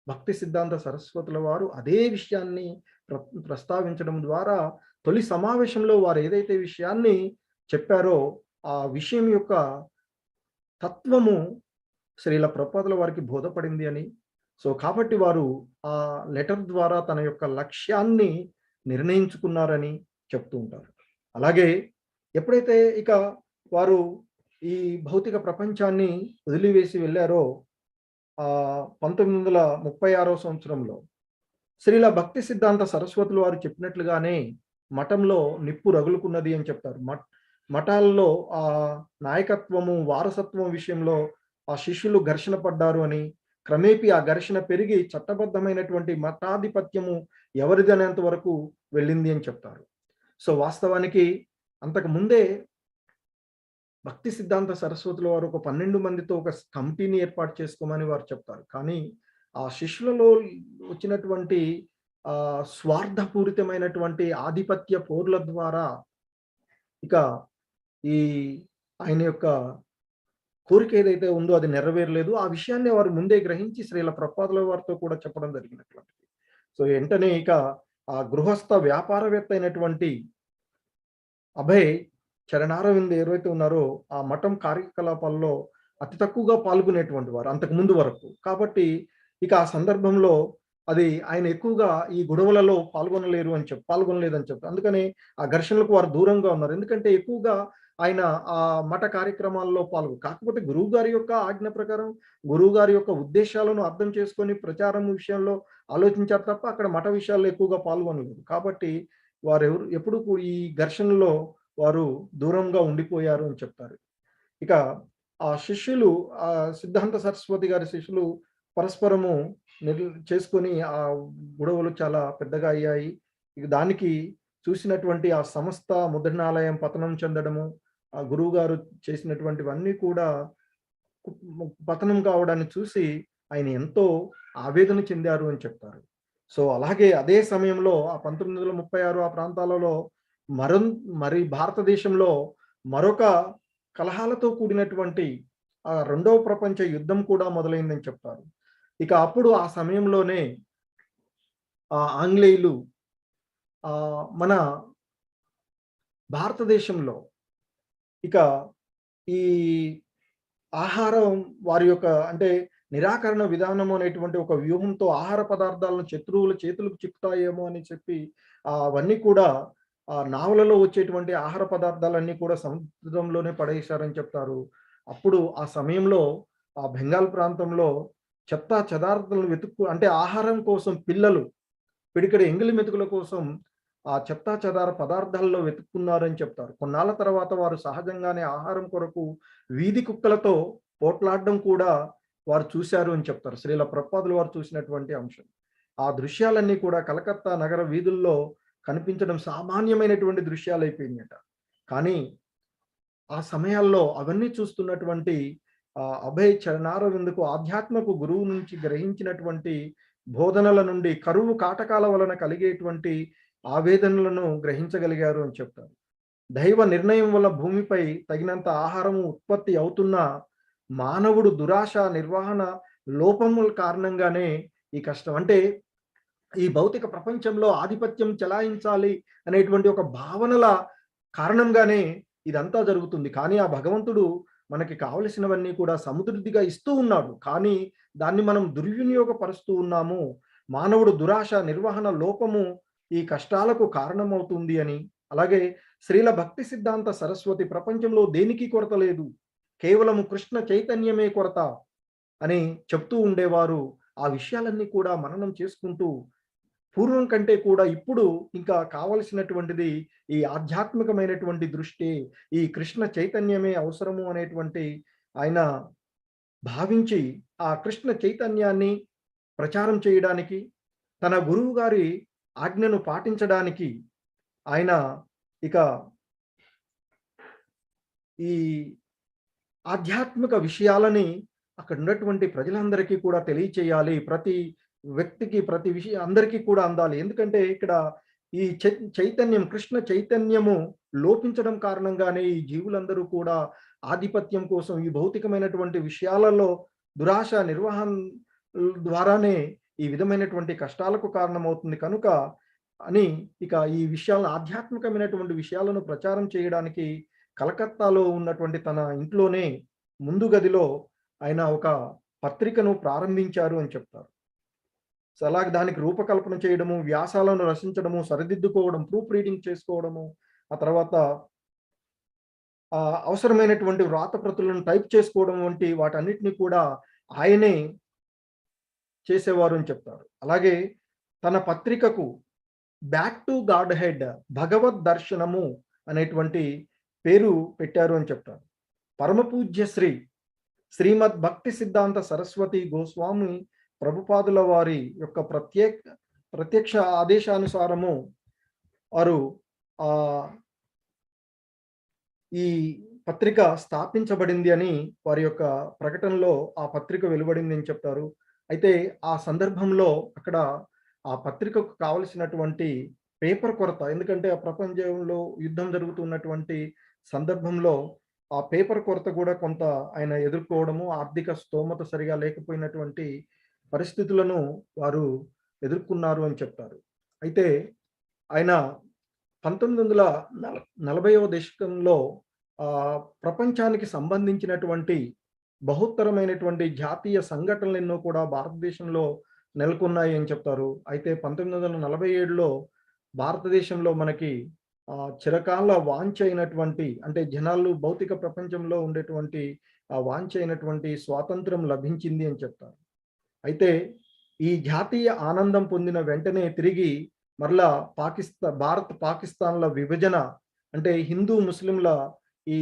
భక్తి సిద్ధాంత సరస్వతుల వారు అదే విషయాన్ని ప్రస్తావించడం ద్వారా తొలి సమావేశంలో వారు ఏదైతే విషయాన్ని చెప్పారో ఆ విషయం యొక్క తత్వము శ్రీల ప్రభుపాదుల వారికి బోధపడింది అని, సో కాబట్టి వారు ఆ లెటర్ ద్వారా తన యొక్క లక్ష్యాన్ని నిర్ణయించుకున్నారని చెప్తూ ఉంటారు. అలాగే ఎప్పుడైతే ఇక వారు ఈ భౌతిక ప్రపంచాన్ని వదిలివేసి వెళ్ళారో 1936 సంవత్సరంలో శ్రీల భక్తి సిద్ధాంత సరస్వతులు వారు చెప్పినట్లుగానే మఠంలో నిప్పు రగులుకున్నది అని చెప్తారు. మఠాల్లో ఆ నాయకత్వము వారసత్వం విషయంలో ఆ శిష్యులు ఘర్షణ పడ్డారు అని, క్రమేపీ ఆ ఘర్షణ పెరిగి చట్టబద్ధమైనటువంటి మఠాధిపత్యము ఎవరిది అనేంత వరకు వెళ్ళింది అని చెప్తారు. సో వాస్తవానికి అంతకు ముందే భక్తి సిద్ధాంత సరస్వతుల వారు ఒక 12 మందితో ఒక కమిటీని ఏర్పాటు చేసుకోమని వారు చెప్తారు. కానీ ఆ శిష్యులలో వచ్చినటువంటి స్వార్థపూరితమైనటువంటి ఆధిపత్య పోర్ల ద్వారా ఇక ఈ ఆయన యొక్క కోరిక ఏదైతే ఉందో అది నెరవేరలేదు. ఆ విషయాన్ని వారు ముందే గ్రహించి శ్రీల ప్రభుపాదుల వారితో కూడా చెప్పడం జరిగినటువంటిది. సో వెంటనే ఇక ఆ గృహస్థ వ్యాపారవేత్త అయినటువంటి అభయ్ చరణారవింద్ ఎవరైతే ఉన్నారో ఆ మఠం కార్యకలాపాల్లో అతి తక్కువగా పాల్గొనేటువంటి వారు అంతకు ముందు వరకు. కాబట్టి ఇక ఆ సందర్భంలో అది ఆయన ఎక్కువగా ఈ గొడవలలో పాల్గొనలేదని చెప్తారు. అందుకని ఆ ఘర్షణలకు వారు దూరంగా ఉన్నారు. ఎందుకంటే ఎక్కువగా ఆయన ఆ మఠ కార్యక్రమాల్లో కాకపోతే గురువు గారి యొక్క ఆజ్ఞ ప్రకారం గురువు గారి యొక్క ఉద్దేశాలను అర్థం చేసుకొని ప్రచారం విషయంలో ఆలోచించారు తప్ప అక్కడ మఠ విషయాల్లో ఎక్కువగా పాల్గొనలేదు. కాబట్టి వారు ఎప్పుడు ఈ ఘర్షణలో వారు దూరంగా ఉండిపోయారు అని చెప్తారు. ఇక ఆ శిష్యులు ఆ సిద్ధాంత సరస్వతి గారి శిష్యులు పరస్పరము చేసుకొని ఆ గొడవలు చాలా పెద్దగా అయ్యాయి. ఇక దానికి చూసినటువంటి ఆ సంస్థ ముద్రణాలయం పతనం చెందడము, ఆ గురువు గారు చేసినటువంటివన్నీ కూడా పతనం కావడాన్ని చూసి ఆయన ఎంతో ఆవేదన చెందారు అని చెప్తారు. సో అలాగే అదే సమయంలో ఆ 1936 ఆ ప్రాంతాలలో మరి భారతదేశంలో మరొక కలహాలతో కూడినటువంటి ఆ 2వ ప్రపంచ యుద్ధం కూడా మొదలైందని చెప్తారు. ఇక అప్పుడు ఆ సమయంలోనే ఆంగ్లేయులు మన భారతదేశంలో ఇక ఈ ఆహారం వారి యొక్క అంటే నిరాకరణ విధానం అనేటువంటి ఒక వ్యూహంతో ఆహార పదార్థాలను శత్రువుల చేతులకు చిక్కుతాయేమో అని చెప్పి అవన్నీ కూడా నావలలో వచ్చేటువంటి ఆహార పదార్థాలన్నీ కూడా సముద్రంలోనే పడేశారని చెప్తారు. అప్పుడు ఆ సమయంలో ఆ బెంగాల్ ప్రాంతంలో చెత్తా చెదారాలను అంటే ఆహారం కోసం పిల్లలు పిడికడ ఎంగిలి మెతుకుల కోసం ఆ చెత్తా చెదార పదార్థాల్లో వెతుక్కున్నారని చెప్తారు. కొన్నాళ్ళ తర్వాత వారు సహజంగానే ఆహారం కొరకు వీధి కుక్కలతో పోట్లాడడం కూడా వారు చూశారు అని చెప్తారు. శ్రీల ప్రభుపాదుల వారు చూసినటువంటి అంశం. ఆ దృశ్యాలన్నీ కూడా కలకత్తా నగర వీధుల్లో కనిపించడం సామాన్యమైనటువంటి దృశ్యాలు అయిపోయినాయట. కానీ ఆ సమయాల్లో అవన్నీ చూస్తున్నటువంటి అభయ్ చరణారవింద్కు ఆధ్యాత్మకు గురువు నుంచి గ్రహించినటువంటి బోధనల నుండి కరువు కాటకాల వలన కలిగేటువంటి ఆవేదనలను గ్రహించగలిగారు అని చెప్తారు. దైవ నిర్ణయం వల్ల భూమిపై తగినంత ఆహారము ఉత్పత్తి అవుతున్న మానవుడు దురాశ నిర్వహణ లోపముల కారణంగానే ఈ కష్టం. అంటే ఈ భౌతిక ప్రపంచంలో ఆధిపత్యం చెలాయించాలి అనేటువంటి ఒక భావనల కారణంగానే ఇదంతా జరుగుతుంది. కానీ ఆ భగవంతుడు మనకి కావలసినవన్నీ కూడా సమృద్ధిగా ఇస్తూ ఉన్నాడు. కానీ దాన్ని మనం దుర్వినియోగపరుస్తూ ఉన్నాము. మానవుడు దురాశ నిర్వహణ లోపము ఈ కష్టాలకు కారణమవుతుంది అని. అలాగే శ్రీల భక్తి సిద్ధాంత సరస్వతి ప్రపంచంలో దేనికి కొరత లేదు, కేవలము కృష్ణ చైతన్యమే కొరత అని చెప్తూ ఉండేవారు. ఆ విషయాలన్నీ కూడా మననం చేసుకుంటూ పూర్వం కంటే కూడా ఇప్పుడు ఇంకా కావలసినటువంటిది ఈ ఆధ్యాత్మికమైనటువంటి దృష్టి, ఈ కృష్ణ చైతన్యమే అవసరము అనేటువంటి ఆయన భావించి ఆ కృష్ణ చైతన్యాన్ని ప్రచారం చేయడానికి, తన గురువు గారి ఆజ్ఞను పాటించడానికి ఆయన ఇక ఈ ఆధ్యాత్మిక విషయాలని అక్కడ ఉన్నటువంటి ప్రజలందరికీ కూడా తెలియచేయాలి. ప్రతి వ్యక్తికి ప్రతి విషయం అందరికీ కూడా అందాలి. ఎందుకంటే ఇక్కడ ఈ చైతన్యం కృష్ణ చైతన్యము లోపించడం కారణంగానే ఈ జీవులందరూ కూడా ఆధిపత్యం కోసం ఈ భౌతికమైనటువంటి విషయాలలో దురాశ నిర్వహణ ద్వారానే ఈ విధమైనటువంటి కష్టాలకు కారణమవుతుంది కనుక అని ఇక ఈ విషయాలను ఆధ్యాత్మికమైనటువంటి విషయాలను ప్రచారం చేయడానికి కలకత్తాలో ఉన్నటువంటి తన ఇంట్లోనే ముందు గదిలో ఆయన ఒక పత్రికను ప్రారంభించారు అని చెప్తారు. సో అలాగే దానికి రూపకల్పన చేయడము, వ్యాసాలను రచించడము, సరిదిద్దుకోవడం, ప్రూఫ్ రీడింగ్ చేసుకోవడము, ఆ తర్వాత అవసరమైనటువంటి వ్రాత ప్రతులను టైప్ చేసుకోవడం వంటి వాటన్నిటిని కూడా ఆయనే చేసేవారు అని చెప్తారు. అలాగే తన పత్రికకు బ్యాక్ టు గాడ్ హెడ్, భగవద్ దర్శనము అనేటువంటి పేరు పెట్టారు అని చెప్తారు. పరమపూజ్య శ్రీమద్ భక్తి సిద్ధాంత సరస్వతి గోస్వామి ప్రభుపాదుల వారి యొక్క ప్రత్యక్ష ఆదేశానుసారము వారు ఈ పత్రిక స్థాపించబడింది అని వారి యొక్క ప్రకటనలో ఆ పత్రిక వెలువడింది అని చెప్తారు. అయితే ఆ సందర్భంలో అక్కడ ఆ పత్రికకు కావలసినటువంటి పేపర్ కొరత, ఎందుకంటే ఆ ప్రపంచంలో యుద్ధం జరుగుతున్నటువంటి సందర్భంలో ఆ పేపర్ కొరత కూడా కొంత ఆయన ఎదుర్కోవడము, ఆర్థిక స్తోమత సరిగా లేకపోయినటువంటి పరిస్థితులను వారు ఎదుర్కొన్నారు అని చెప్తారు. అయితే ఆయన 1940వ దశకంలో ప్రపంచానికి సంబంధించినటువంటి బహుత్తరమైనటువంటి జాతీయ సంఘటనలు ఎన్నో కూడా భారతదేశంలో నెలకొన్నాయి అని చెప్తారు. అయితే 1947లో భారతదేశంలో మనకి చిరకాల వాంఛ అయినటువంటి, అంటే జనాలు భౌతిక ప్రపంచంలో ఉండేటువంటి వాంఛ అయినటువంటి స్వాతంత్రం లభించింది అని చెప్తారు. అయితే ఈ జాతీయ ఆనందం పొందిన వెంటనే తిరిగి మరలా భారత్ పాకిస్తాన్ల విభజన, అంటే హిందూ ముస్లింల ఈ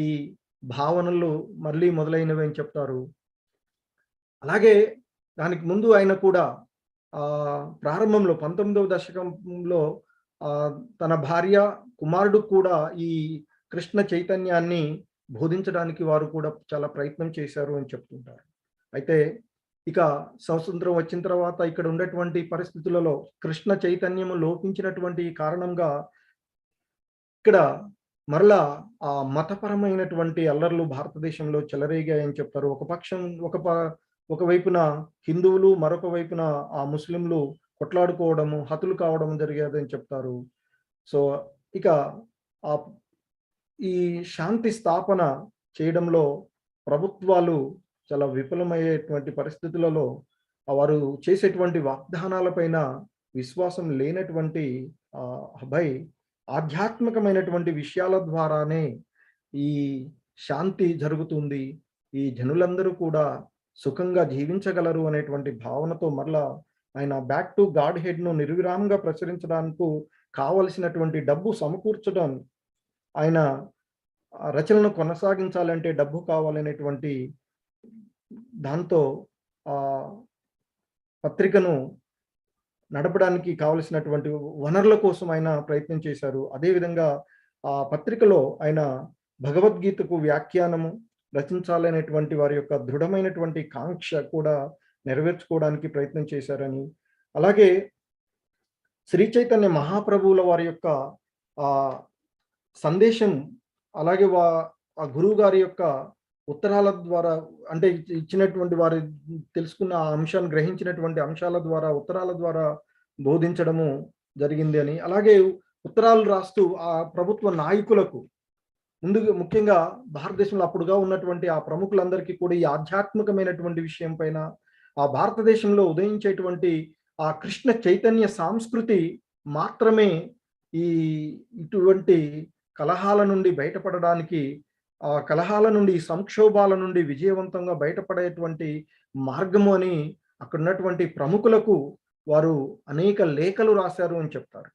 భావనలు మళ్ళీ మొదలైనవి అని చెప్తారు. అలాగే దానికి ముందు ఆయన కూడా ప్రారంభంలో 19వ దశకంలో తన భార్య కుమారుడు కూడా ఈ కృష్ణ చైతన్యాన్ని బోధించడానికి వారు కూడా చాలా ప్రయత్నం చేశారు అని చెప్తుంటారు. అయితే ఇక స్వాతంత్రం వచ్చిన తర్వాత ఇక్కడ ఉండేటువంటి పరిస్థితులలో కృష్ణ చైతన్యము లోపించినటువంటి కారణంగా ఇక్కడ మరలా ఆ మతపరమైనటువంటి అల్లర్లు భారతదేశంలో చెలరేగాయని చెప్తారు. ఒకవైపున హిందువులు, మరొక వైపున ఆ ముస్లింలు కొట్లాడుకోవడము, హతులు కావడం జరిగేదని చెప్తారు. సో ఇక ఈ శాంతి స్థాపన చేయడంలో ప్రభుత్వాలు చాలా విఫలమయ్యేటువంటి పరిస్థితులలో వారు చేసేటువంటి వాగ్దానాలపైన విశ్వాసం లేనటువంటి అభయ్ ఆధ్యాత్మికమైనటువంటి విషయాల ద్వారానే ఈ శాంతి జరుగుతుంది, ఈ జనులందరూ కూడా సుఖంగా జీవించగలరు అనేటువంటి భావనతో మరలా ఆయన బ్యాక్ టు గాడ్ హెడ్ ను నిర్విరామంగా ప్రచురించడానికి కావలసినటువంటి డబ్బు సమకూర్చడం, ఆయన రచనను కొనసాగించాలంటే డబ్బు కావాలనేటువంటి దాంతో పత్రికను నడపడానికి కావలసినటువంటి వనరుల కోసం ఆయన ప్రయత్నం చేశారు. అదేవిధంగా ఆ పత్రికలో ఆయన భగవద్గీతకు వ్యాఖ్యానము రచించాలనేటువంటి వారి యొక్క దృఢమైనటువంటి కాంక్ష కూడా నెరవేర్చుకోవడానికి ప్రయత్నం చేశారని, అలాగే శ్రీ చైతన్య మహాప్రభువుల వారి యొక్క సందేశం, అలాగే ఆ గురువు గారి యొక్క ఉత్తరాల ద్వారా, అంటే ఇచ్చినటువంటి వారు తెలుసుకున్న ఆ అంశాన్ని గ్రహించినటువంటి అంశాల ద్వారా, ఉత్తరాల ద్వారా బోధించడము జరిగింది అని, అలాగే ఉత్తరాలు రాస్తూ ఆ ప్రభుత్వ నాయకులకు ముఖ్యంగా భారతదేశంలో అప్పుడుగా ఉన్నటువంటి ఆ ప్రముఖులందరికీ కూడా ఈ ఆధ్యాత్మికమైనటువంటి విషయం పైన, ఆ భారతదేశంలో ఉదయించేటువంటి ఆ కృష్ణ చైతన్య సంస్కృతి మాత్రమే ఇటువంటి కలహాల నుండి బయటపడడానికి, ఆ కలహాల నుండి, సంక్షోభాల నుండి విజయవంతంగా బయటపడేటువంటి మార్గము అని అక్కడ ఉన్నటువంటి ప్రముఖులకు వారు అనేక లేఖలు రాశారు అని చెప్తారు.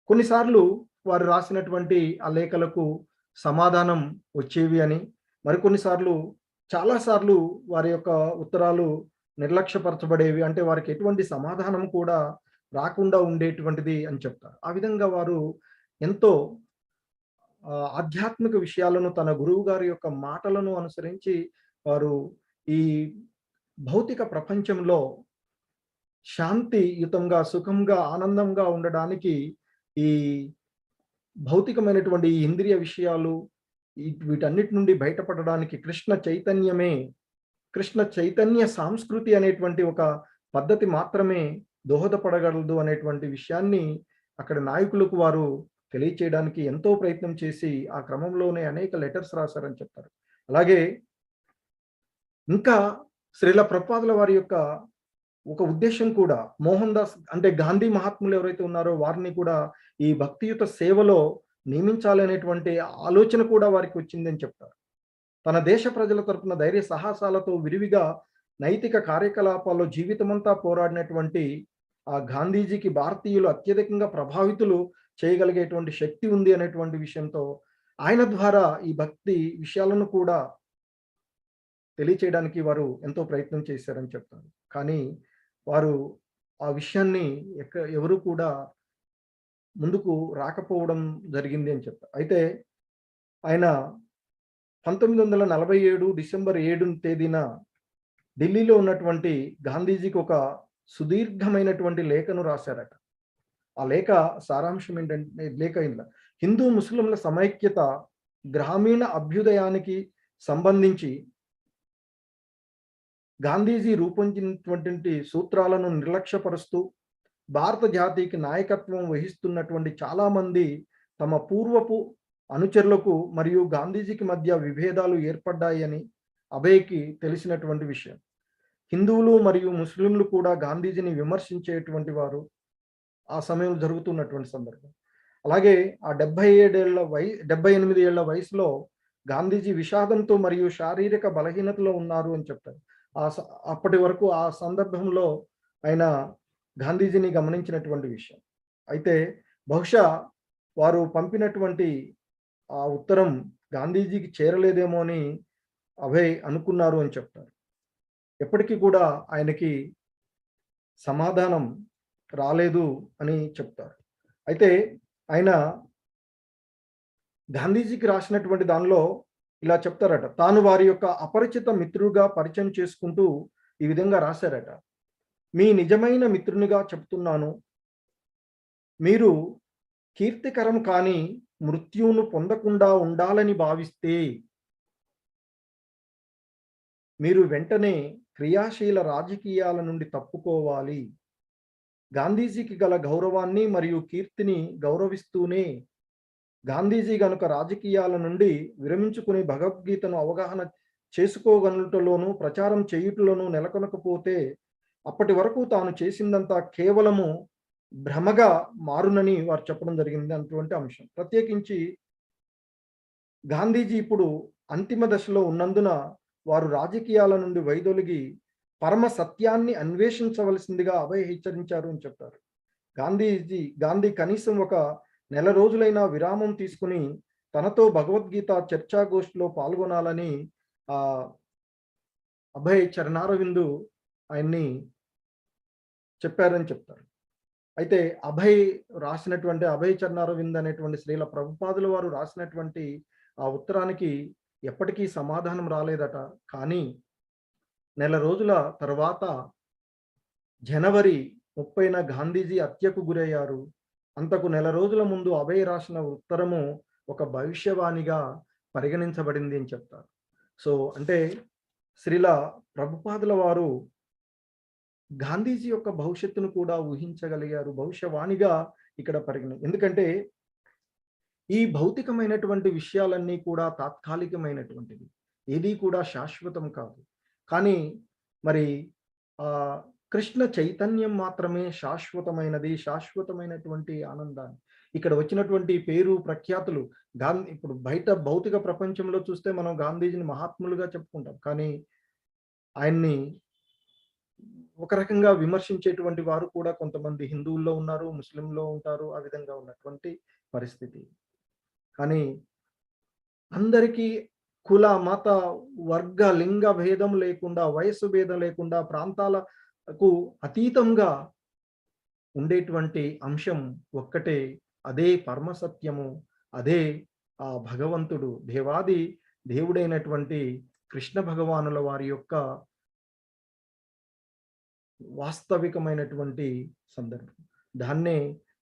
కొన్నిసార్లు వారు రాసినటువంటి ఆ లేఖలకు సమాధానం వచ్చేవి అని, మరికొన్నిసార్లు చాలాసార్లు వారి యొక్క ఉత్తరాలు నిర్లక్ష్యపరచబడేవి, అంటే వారికి ఎటువంటి సమాధానం కూడా రాకుండా ఉండేటువంటిది అని చెప్తారు. ఆ విధంగా వారు ఎంతో ఆధ్యాత్మిక విషయాలను తన గురువు గారి యొక్క మాటలను అనుసరించి వారు ఈ భౌతిక ప్రపంచంలో శాంతియుతంగా, సుఖంగా, ఆనందంగా ఉండడానికి ఈ భౌతికమైనటువంటి ఇంద్రియ విషయాలు వీటన్నిటి నుండి బయటపడడానికి కృష్ణ చైతన్యమే, కృష్ణ చైతన్య సంస్కృతి అనేటువంటి ఒక పద్ధతి మాత్రమే దోహదపడగలదు అనేటువంటి విషయాన్ని అక్కడ నాయకులకు వారు తెలియచేయడానికి ఎంతో ప్రయత్నం చేసి ఆ క్రమంలోనే అనేక లెటర్స్ రాశారని చెప్తారు. అలాగే ఇంకా శ్రీల ప్రభుపాదుల వారి యొక్క ఒక ఉద్దేశం కూడా మోహన్ దాస్ అంటే గాంధీ మహాత్ములు ఎవరైతే ఉన్నారో వారిని కూడా ఈ భక్తియుత సేవలో నియమించాలనేటువంటి ఆలోచన కూడా వారికి వచ్చిందని చెప్తారు. తన దేశ ప్రజల తరపున ధైర్య సాహసాలతో విరివిగా నైతిక కార్యకలాపాల్లో జీవితమంతా పోరాడినటువంటి ఆ గాంధీజీకి భారతీయులు అత్యధికంగా ప్రభావితులు చేయగలిగేటువంటి శక్తి ఉంది అనేటువంటి విషయంతో ఆయన ద్వారా ఈ భక్తి విషయాలను కూడా తెలియచేయడానికి వారు ఎంతో ప్రయత్నం చేశారని చెప్తారు. కానీ వారు ఆ విషయాన్ని ఎవరు కూడా ముందుకు రాకపోవడం జరిగింది అని చెప్తారు. అయితే ఆయన 1947 డిసెంబర్ 7 తేదీన ఢిల్లీలో ఉన్నటువంటి గాంధీజీకి ఒక సుదీర్ఘమైనటువంటి లేఖను రాశారట. ఆ లేఖ సారాంశం ఏంటంటే, లేఖ హిందూ ముస్లింల సమైక్యత గ్రామీణ అభ్యుదయానికి సంబంధించి గాంధీజీ రూపొందించినటువంటి సూత్రాలను నిర్లక్ష్యపరుస్తూ భారత జాతికి నాయకత్వం వహిస్తున్నటువంటి చాలా మంది తమ పూర్వపు అనుచరులకు మరియు గాంధీజీకి మధ్య విభేదాలు ఏర్పడ్డాయని అభయ్కి తెలిసినటువంటి విషయం. హిందువులు మరియు ముస్లింలు కూడా గాంధీజీని విమర్శించేటువంటి వారు ఆ సమయంలో జరుగుతున్నటువంటి సందర్భం. అలాగే ఆ 78 ఏళ్ల వయసులో గాంధీజీ విషాదంతో మరియు శారీరక బలహీనతలో ఉన్నారు అని చెప్తారు. అప్పటి వరకు ఆ సందర్భంలో ఆయన గాంధీజీని గమనించినటువంటి విషయం. అయితే బహుశా వారు పంపినటువంటి ఆ ఉత్తరం గాంధీజీకి చేరలేదేమో అని అభయ్ అనుకున్నారు అని చెప్తారు. ఎప్పటికీ కూడా ఆయనకి సమాధానం రాలేదు అని చెప్తారు. అయితే ఆయన గాంధీజీకి రాసినటువంటి దానిలో ఇలా చెప్తారట, తాను వారి యొక్క అపరిచిత మిత్రుగా పరిచయం చేసుకుంటూ ఈ విధంగా రాశారట, మీ నిజమైన మిత్రునిగా చెప్తున్నాను, మీరు కీర్తికరం కాని మృత్యువును పొందకుండా ఉండాలని భావిస్తే మీరు వెంటనే క్రియాశీల రాజకీయాల నుండి తప్పుకోవాలి. గాంధీజీకి గల గౌరవాన్ని మరియు కీర్తిని గౌరవిస్తూనే గాంధీజీ గనుక రాజకీయాల నుండి విరమించుకుని భగవద్గీతను అవగాహన చేసుకోగలుగుటలోనూ ప్రచారం చేయుటలోనూ నెలకొనకపోతే అప్పటి వరకు తాను చేసిందంతా కేవలము భ్రమగా మారునని వారు చెప్పడం జరిగింది అటువంటి అంశం. ప్రత్యేకించి గాంధీజీ ఇప్పుడు అంతిమ దశలో ఉన్నందున వారు రాజకీయాల నుండి వైదొలిగి పరమ సత్యాన్ని అన్వేషించవలసిందిగా అభయ్ హెచ్చరించారు అని చెప్తారు. గాంధీ కనీసం ఒక నెల రోజులైనా విరామం తీసుకుని తనతో భగవద్గీత చర్చాగోష్ఠిలో పాల్గొనాలని అభయ్ చరణారవిందు ఆయన్ని చెప్పారని చెప్తారు. అయితే అభయ్ చరణారవింద్ అనేటువంటి శ్రీల ప్రభుపాదుల వారు రాసినటువంటి ఆ ఉత్తరానికి ఎప్పటికీ సమాధానం రాలేదట. కానీ నెల రోజుల తర్వాత జనవరి 30న గాంధీజీ హత్యకు గురయ్యారు. అంతకు నెల రోజుల ముందు అభయ్ రాసిన ఉత్తరము ఒక భవిష్యవాణిగా పరిగణించబడింది అని చెప్తారు. సో అంటే శ్రీల ప్రభుపాదుల వారు గాంధీజీ యొక్క భవిష్యత్తును కూడా ఊహించగలిగారు, భవిష్యవాణిగా ఇక్కడ ఎందుకంటే ఈ భౌతికమైనటువంటి విషయాలన్నీ కూడా తాత్కాలికమైనటువంటివి, ఏది కూడా శాశ్వతం కాదు. కానీ మరి కృష్ణ చైతన్యం మాత్రమే శాశ్వతమైనది, శాశ్వతమైనటువంటి ఆనందాన్ని. ఇక్కడ వచ్చినటువంటి పేరు ప్రఖ్యాతులు ఇప్పుడు బయట భౌతిక ప్రపంచంలో చూస్తే మనం గాంధీజీని మహాత్ములుగా చెప్పుకుంటాం, కానీ ఆయన్ని ఒక రకంగా విమర్శించేటువంటి వారు కూడా కొంతమంది హిందువుల్లో ఉన్నారు, ముస్లింలో ఉంటారు, ఆ విధంగా ఉన్నటువంటి పరిస్థితి. కానీ అందరికీ కుల మత వర్గ లింగ భేదం లేకుండా, వయస్సు భేదం లేకుండా, ప్రాంతాలకు అతీతంగా ఉండేటువంటి అంశం ఒక్కటే, అదే పరమసత్యము, అదే ఆ భగవంతుడు, దేవాది దేవుడైనటువంటి కృష్ణ భగవానుల వారి యొక్క వాస్తవికమైనటువంటి సందర్భం. దాన్నే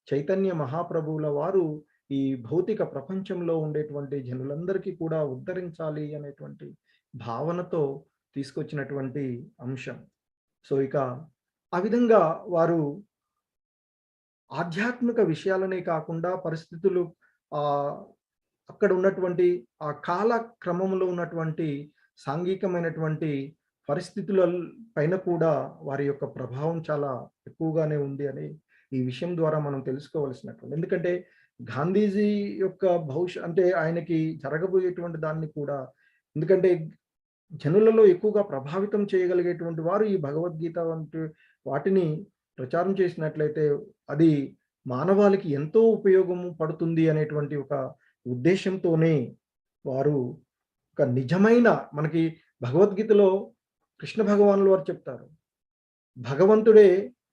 చైతన్య మహాప్రభువుల వారు ఈ భౌతిక ప్రపంచంలో ఉండేటువంటి జనులందరికీ కూడా ఉద్ధరించాలి అనేటువంటి భావనతో తీసుకొచ్చినటువంటి అంశం. సో ఇక ఆ విధంగా వారు ఆధ్యాత్మిక విషయాలనే కాకుండా పరిస్థితులు ఆ అక్కడ ఉన్నటువంటి ఆ కాల క్రమంలో ఉన్నటువంటి సాంఘికమైనటువంటి పరిస్థితుల పైన కూడా వారి యొక్క ప్రభావం చాలా ఎక్కువగానే ఉంది అని ఈ విషయం ద్వారా మనం తెలుసుకోవాల్సినటువంటి. ఎందుకంటే గాంధీజీ యొక్క అంటే ఆయనకి జరగబోయేటువంటి దాన్ని కూడా, ఎందుకంటే జనులలో ఎక్కువగా ప్రభావితం చేయగలిగేటువంటి వారు ఈ భగవద్గీత వంటి వాటిని ప్రచారం చేసినట్లయితే అది మానవాళికి ఎంతో ఉపయోగము పడుతుంది అనేటువంటి ఒక ఉద్దేశంతోనే వారు ఒక నిజమైన, మనకి భగవద్గీతలో కృష్ణ భగవానులు వారు చెప్తారు, భగవంతుడే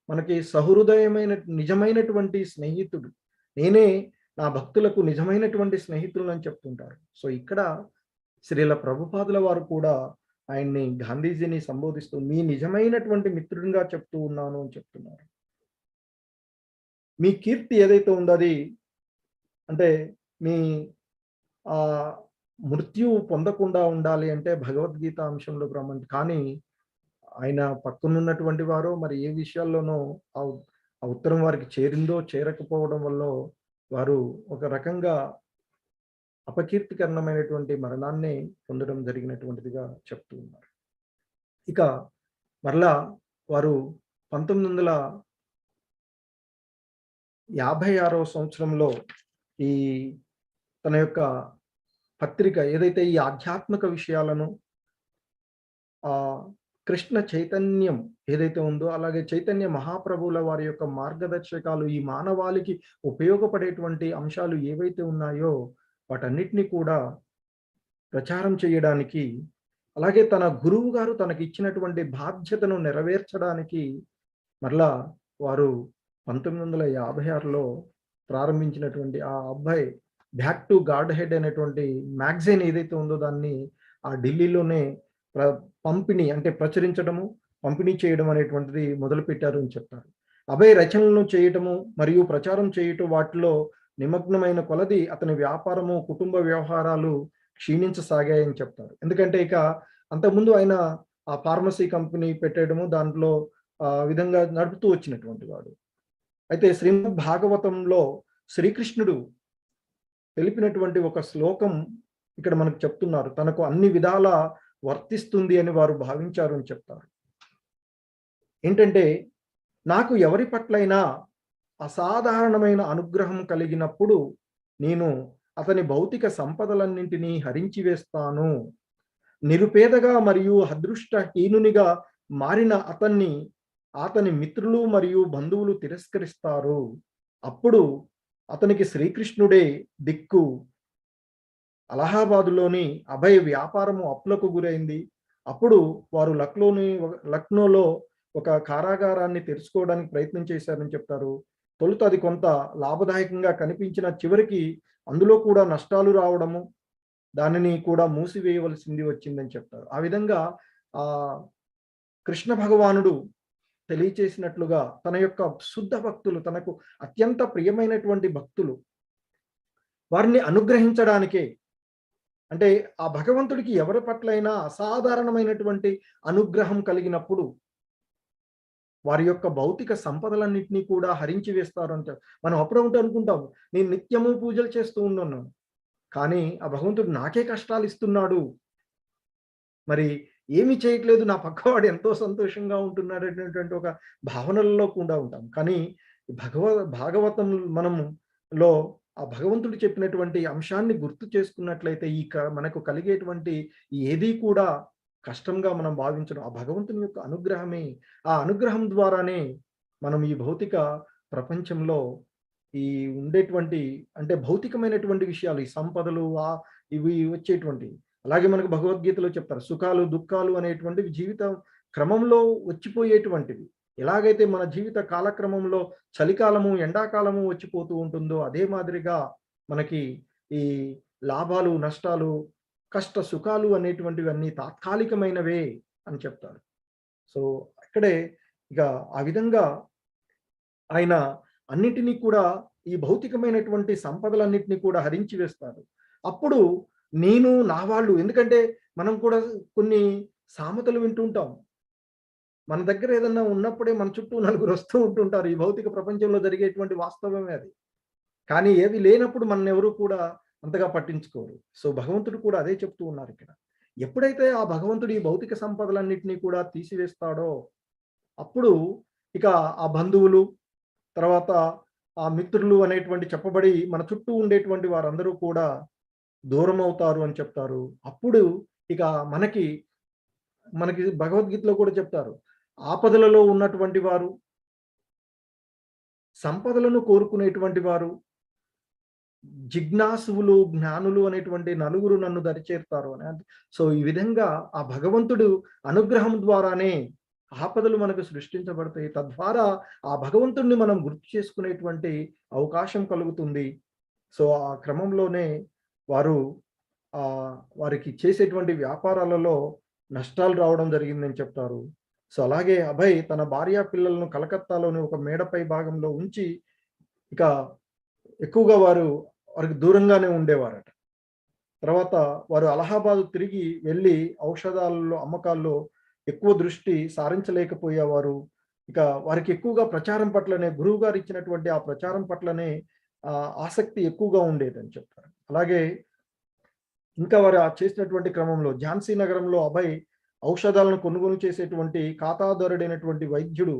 మనకి సహృదయమైన నిజమైనటువంటి స్నేహితుడు, నేనే నా భక్తులకు నిజమైనటువంటి స్నేహితులు అని చెప్తుంటారు. సో ఇక్కడ శ్రీల ప్రభుపాదుల వారు కూడా ఆయన్ని, గాంధీజీని సంబోధిస్తూ మీ నిజమైనటువంటి మిత్రుడిగా చెప్తూ ఉన్నాను అని చెప్తున్నారు. మీ కీర్తి ఏదైతే ఉందో అది అంటే మీ ఆ మృత్యువు పొందకుండా ఉండాలి అంటే భగవద్గీత అంశంలో రమ్మంటే, కానీ ఆయన పక్కనున్నటువంటి వారు మరి ఏ విషయాల్లోనో ఆ ఉత్తరం వారికి చేరిందో చేరకపోవడం వల్ల వారు ఒక రకంగా అపకీర్తికరణమైనటువంటి మరణాన్ని పొందడం జరిగినటువంటిదిగా చెప్తూ ఉన్నారు. ఇక మరలా వారు 1956వ సంవత్సరంలో ఈ తన యొక్క పత్రిక ఏదైతే ఈ ఆధ్యాత్మిక విషయాలను కృష్ణ చైతన్యం ఏదైతే ఉందో, అలాగే చైతన్య మహాప్రభువుల వారి యొక్క మార్గదర్శకాలు, ఈ మానవాళికి ఉపయోగపడేటువంటి అంశాలు ఏవైతే ఉన్నాయో వాటన్నిటినీ కూడా ప్రచారం చేయడానికి, అలాగే తన గురువు గారు తనకి ఇచ్చినటువంటి బాధ్యతను నెరవేర్చడానికి మరలా వారు 1956లో ప్రారంభించినటువంటి ఆ అబ్బాయి బ్యాక్ టు గాడ్ హెడ్ అనేటువంటి మ్యాగజైన్ ఏదైతే ఉందో దాన్ని ఆ ఢిల్లీలోనే పంపిణీ అంటే ప్రచురించడము, పంపిణీ చేయడం అనేటువంటిది మొదలుపెట్టారు అని చెప్తారు. అభయ రచనలను చేయటము మరియు ప్రచారం చేయటం వాటిలో నిమగ్నమైన కొలది అతని వ్యాపారము, కుటుంబ వ్యవహారాలు క్షీణించసాగాయని చెప్తారు. ఎందుకంటే ఇక అంతకుముందు ఆయన ఆ ఫార్మసీ కంపెనీ పెట్టేయడము, దాంట్లో విధంగా నడుపుతూ వచ్చినటువంటి వాడు. అయితే శ్రీమద్ భాగవతంలో శ్రీకృష్ణుడు తెలిపినటువంటి ఒక శ్లోకం ఇక్కడ మనకు చెప్తున్నారు, తనకు అన్ని విధాల వర్తిస్తుంది అని వారు భావించారు అని చెప్తారు. ఏంటంటే, నాకు ఎవరి పట్లైనా అసాధారణమైన అనుగ్రహం కలిగినప్పుడు నేను అతని భౌతిక సంపదలన్నింటినీ హరించి వేస్తాను. నిరుపేదగా మరియు అదృష్టహీనునిగా మారిన అతని మిత్రులు మరియు బంధువులు తిరస్కరిస్తారు. అప్పుడు అతనికి శ్రీకృష్ణుడే దిక్కు. అలహాబాదులోని అభయ్ వ్యాపారము అప్పులకు గురైంది. అప్పుడు వారు లక్నోలో ఒక కారాగారాన్ని తెరుచుకోవడానికి ప్రయత్నం చేశారని చెప్తారు. తొలుత అది కొంత లాభదాయకంగా కనిపించిన చివరికి అందులో కూడా నష్టాలు రావడము, దానిని కూడా మూసివేయవలసింది వచ్చిందని చెప్తారు. ఆ విధంగా కృష్ణ భగవానుడు తెలియచేసినట్లుగా తన యొక్క శుద్ధ భక్తులు, తనకు అత్యంత ప్రియమైనటువంటి భక్తులు, వారిని అనుగ్రహించడానికే, అంటే ఆ భగవంతుడికి ఎవరి పట్లైనా అసాధారణమైనటువంటి అనుగ్రహం కలిగినప్పుడు వారి యొక్క భౌతిక సంపదలన్నింటినీ కూడా హరించి వేస్తారు అంటే, మనం అప్పుడప్పుడు అనుకుంటాం నేను నిత్యము పూజలు చేస్తూ ఉన్నాను, కానీ ఆ భగవంతుడు నాకే కష్టాలు ఇస్తున్నాడు, మరి ఏమి చేయట్లేదు, నా పక్కవాడు ఎంతో సంతోషంగా ఉంటున్నాడు అనేటువంటి ఒక భావనల్లో కూడా ఉంటాం. కానీ భాగవతం మనములో ఆ భగవంతుడు చెప్పినటువంటి అంశాన్ని గుర్తు చేసుకున్నట్లయితే మనకు కలిగేటువంటి ఏది కూడా కష్టంగా మనం భావించడం ఆ భగవంతుని యొక్క అనుగ్రహమే. ఆ అనుగ్రహం ద్వారానే మనం ఈ భౌతిక ప్రపంచంలో ఈ ఉండేటువంటి అంటే భౌతికమైనటువంటి విషయాలు, ఈ సంపదలు ఇవి వచ్చేటువంటి, అలాగే మనకు భగవద్గీతలో చెప్తారు సుఖాలు దుఃఖాలు అనేటువంటివి జీవిత క్రమంలో వచ్చిపోయేటువంటివి. ఎలాగైతే మన జీవిత కాలక్రమంలో చలికాలము ఎండాకాలము వచ్చిపోతూ ఉంటుందో అదే మాదిరిగా మనకి ఈ లాభాలు నష్టాలు కష్ట సుఖాలు అనేటువంటివి అన్నీ తాత్కాలికమైనవే అని చెప్తారు. సో ఇక్కడే ఇక ఆ విధంగా ఆయన అన్నిటినీ కూడా ఈ భౌతికమైనటువంటి సంపదలన్నింటినీ కూడా హరించి వేస్తారు. అప్పుడు నేను నా వాళ్ళు, ఎందుకంటే మనం కూడా కొన్ని సామెతలు వింటుంటాం, మన దగ్గర ఏదన్నా ఉన్నప్పుడే మన చుట్టూ నలుగురు వస్తూ ఉంటుంటారు. ఈ భౌతిక ప్రపంచంలో జరిగేటువంటి వాస్తవమే అది. కానీ ఏవి లేనప్పుడు మనల్ని ఎవరు కూడా అంతగా పట్టించుకోరు. సో భగవంతుడు కూడా అదే చెప్తూ ఉన్నారు ఇక్కడ. ఎప్పుడైతే ఆ భగవంతుడు ఈ భౌతిక సంపదలన్నిటినీ కూడా తీసివేస్తాడో అప్పుడు ఇక ఆ బంధువులు, తర్వాత ఆ మిత్రులు అనేటువంటి చెప్పబడి మన చుట్టూ ఉండేటువంటి వారందరూ కూడా దూరం అవుతారు అని చెప్తారు. అప్పుడు ఇక మనకి భగవద్గీతలో కూడా చెప్తారు, ఆపదలలో ఉన్నటువంటి వారు, సంపదలను కోరుకునేటువంటి వారు, జిజ్ఞాసువులు, జ్ఞానులు అనేటువంటి నలుగురు నన్ను దరిచేరుతారు అని. సో ఈ విధంగా ఆ భగవంతుడు అనుగ్రహం ద్వారానే ఆపదలు మనకు సృష్టించబడతాయి. తద్వారా ఆ భగవంతుడిని మనం గుర్తు చేసుకునేటువంటి అవకాశం కలుగుతుంది. సో ఆ క్రమంలోనే వారికి చేసేటువంటి వ్యాపారాలలో నష్టాలు రావడం జరిగిందని చెప్తారు. సో అలాగే అభయ్ తన భార్య పిల్లలను కలకత్తాలోని ఒక మేడపై భాగంలో ఉంచి ఇక ఎక్కువగా వారికి దూరంగానే ఉండేవారట. తర్వాత వారు అలహాబాద్ తిరిగి వెళ్ళి ఔషధాలలో అమ్మకాల్లో ఎక్కువ దృష్టి సారించలేకపోయేవారు. ఇక వారికి ఎక్కువగా ప్రచారం పట్లనే, గురువు గారు ఇచ్చినటువంటి ఆ ప్రచారం పట్లనే ఆసక్తి ఎక్కువగా ఉండేదని చెప్తారు. అలాగే ఇంకా వారు చేసినటువంటి క్రమంలో ఝాన్సీ నగరంలో అభయ్ ఔషధాలను కొనుగోలు చేసేటువంటి ఖాతాదారుడైనటువంటి వైద్యుడు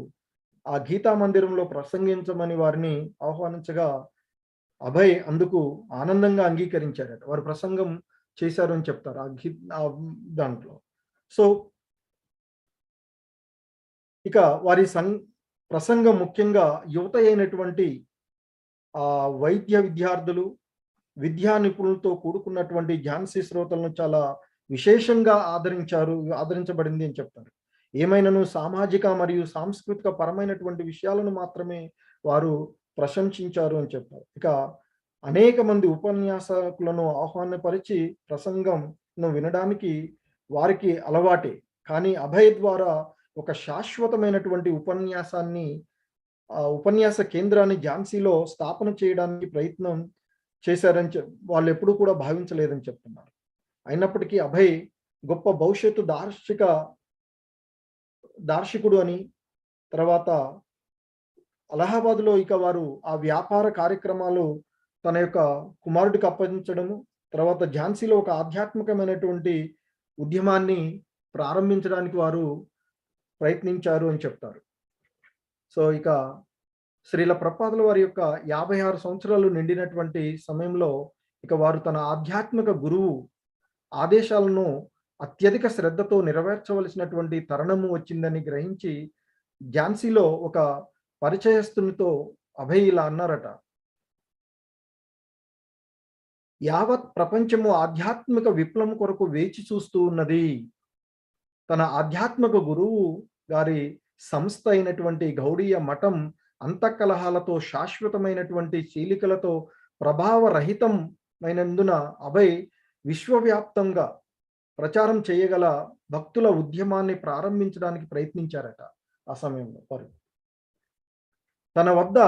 ఆ గీతా మందిరంలో ప్రసంగించమని వారిని ఆహ్వానించగా అభయ్ అందుకు ఆనందంగా అంగీకరించారట. వారు ప్రసంగం చేశారు అని చెప్తారు ఆ దాంట్లో. సో ఇక వారి ప్రసంగం ముఖ్యంగా యువత అయినటువంటి వైద్య విద్యార్థులు, విద్యా నిపుణులతో కూడుకున్నటువంటి ఝాన్సీ శ్రోతలను చాలా విశేషంగా ఆదరించబడింది అని చెప్తారు. ఏమైనాను సామాజిక మరియు సాంస్కృతిక పరమైనటువంటి విషయాలను మాత్రమే వారు ప్రశంసించారు అని చెప్తారు. ఇక అనేక మంది ఉపన్యాసకులను ఆహ్వానపరిచి ప్రసంగంను వినడానికి వారికి అలవాటే. కానీ అభయ్ ద్వారా ఒక శాశ్వతమైనటువంటి ఉపన్యాస కేంద్రాన్ని ఝాన్సీలో స్థాపన చేయడానికి ప్రయత్నం చేశారని వాళ్ళు ఎప్పుడూ కూడా భావించలేదని చెప్తున్నారు. అయినప్పటికీ అభయ్ గొప్ప భవిష్యత్తు దార్శికుడు అని, తర్వాత అలహాబాద్లో ఇక వారు ఆ వ్యాపార కార్యక్రమాలు తన యొక్క కుమారుడికి అప్పగించడము, తర్వాత ఝాన్సీలో ఒక ఆధ్యాత్మికమైనటువంటి ఉద్యమాన్ని ప్రారంభించడానికి వారు ప్రయత్నించారు అని చెప్తారు. సో ఇక శ్రీల ప్రభుపాదుల వారి యొక్క 56 సంవత్సరాలు నిండినటువంటి సమయంలో ఇక వారు తన ఆధ్యాత్మిక గురువు ఆదేశాలను అత్యధిక శ్రద్ధతో నెరవేర్చవలసినటువంటి తరుణము వచ్చిందని గ్రహించి ఝాన్సీలో ఒక పరిచయస్తునితో అభయ్ ఇలా అన్నారట, యావత్ ప్రపంచము ఆధ్యాత్మిక విప్లవం కొరకు వేచి చూస్తూ ఉన్నది. తన ఆధ్యాత్మిక గురువు గారి సంస్థ అయినటువంటి గౌడీయ మఠం అంతఃకలహాలతో, శాశ్వతమైనటువంటి చీలికలతో ప్రభావరహితమైనందున అభయ్ విశ్వవ్యాప్తంగా ప్రచారం చేయగల భక్తుల ఉద్యమాన్ని ప్రారంభించడానికి ప్రయత్నించారట. ఆ సమయంలో వారు తన వద్ద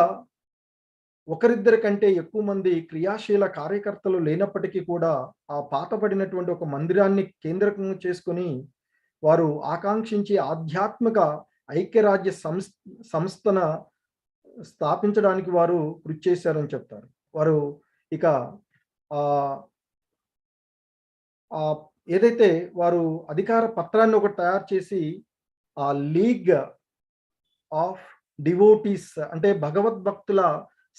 ఒకరిద్దరి కంటే ఎక్కువ మంది క్రియాశీల కార్యకర్తలు లేనప్పటికీ కూడా ఆ పాతపడినటువంటి ఒక మందిరాన్ని కేంద్రంగా చేసుకుని వారు ఆకాంక్షించి ఆధ్యాత్మిక ఐక్యరాజ్య సంస్థన స్థాపించడానికి వారు కృషి చేశారని చెప్తారు. వారు ఇక ఏదైతే వారు అధికార పత్రాన్ని ఒకటి తయారు చేసి ఆ లీగ్ ఆఫ్ డివోటీస్ అంటే భగవద్భక్తుల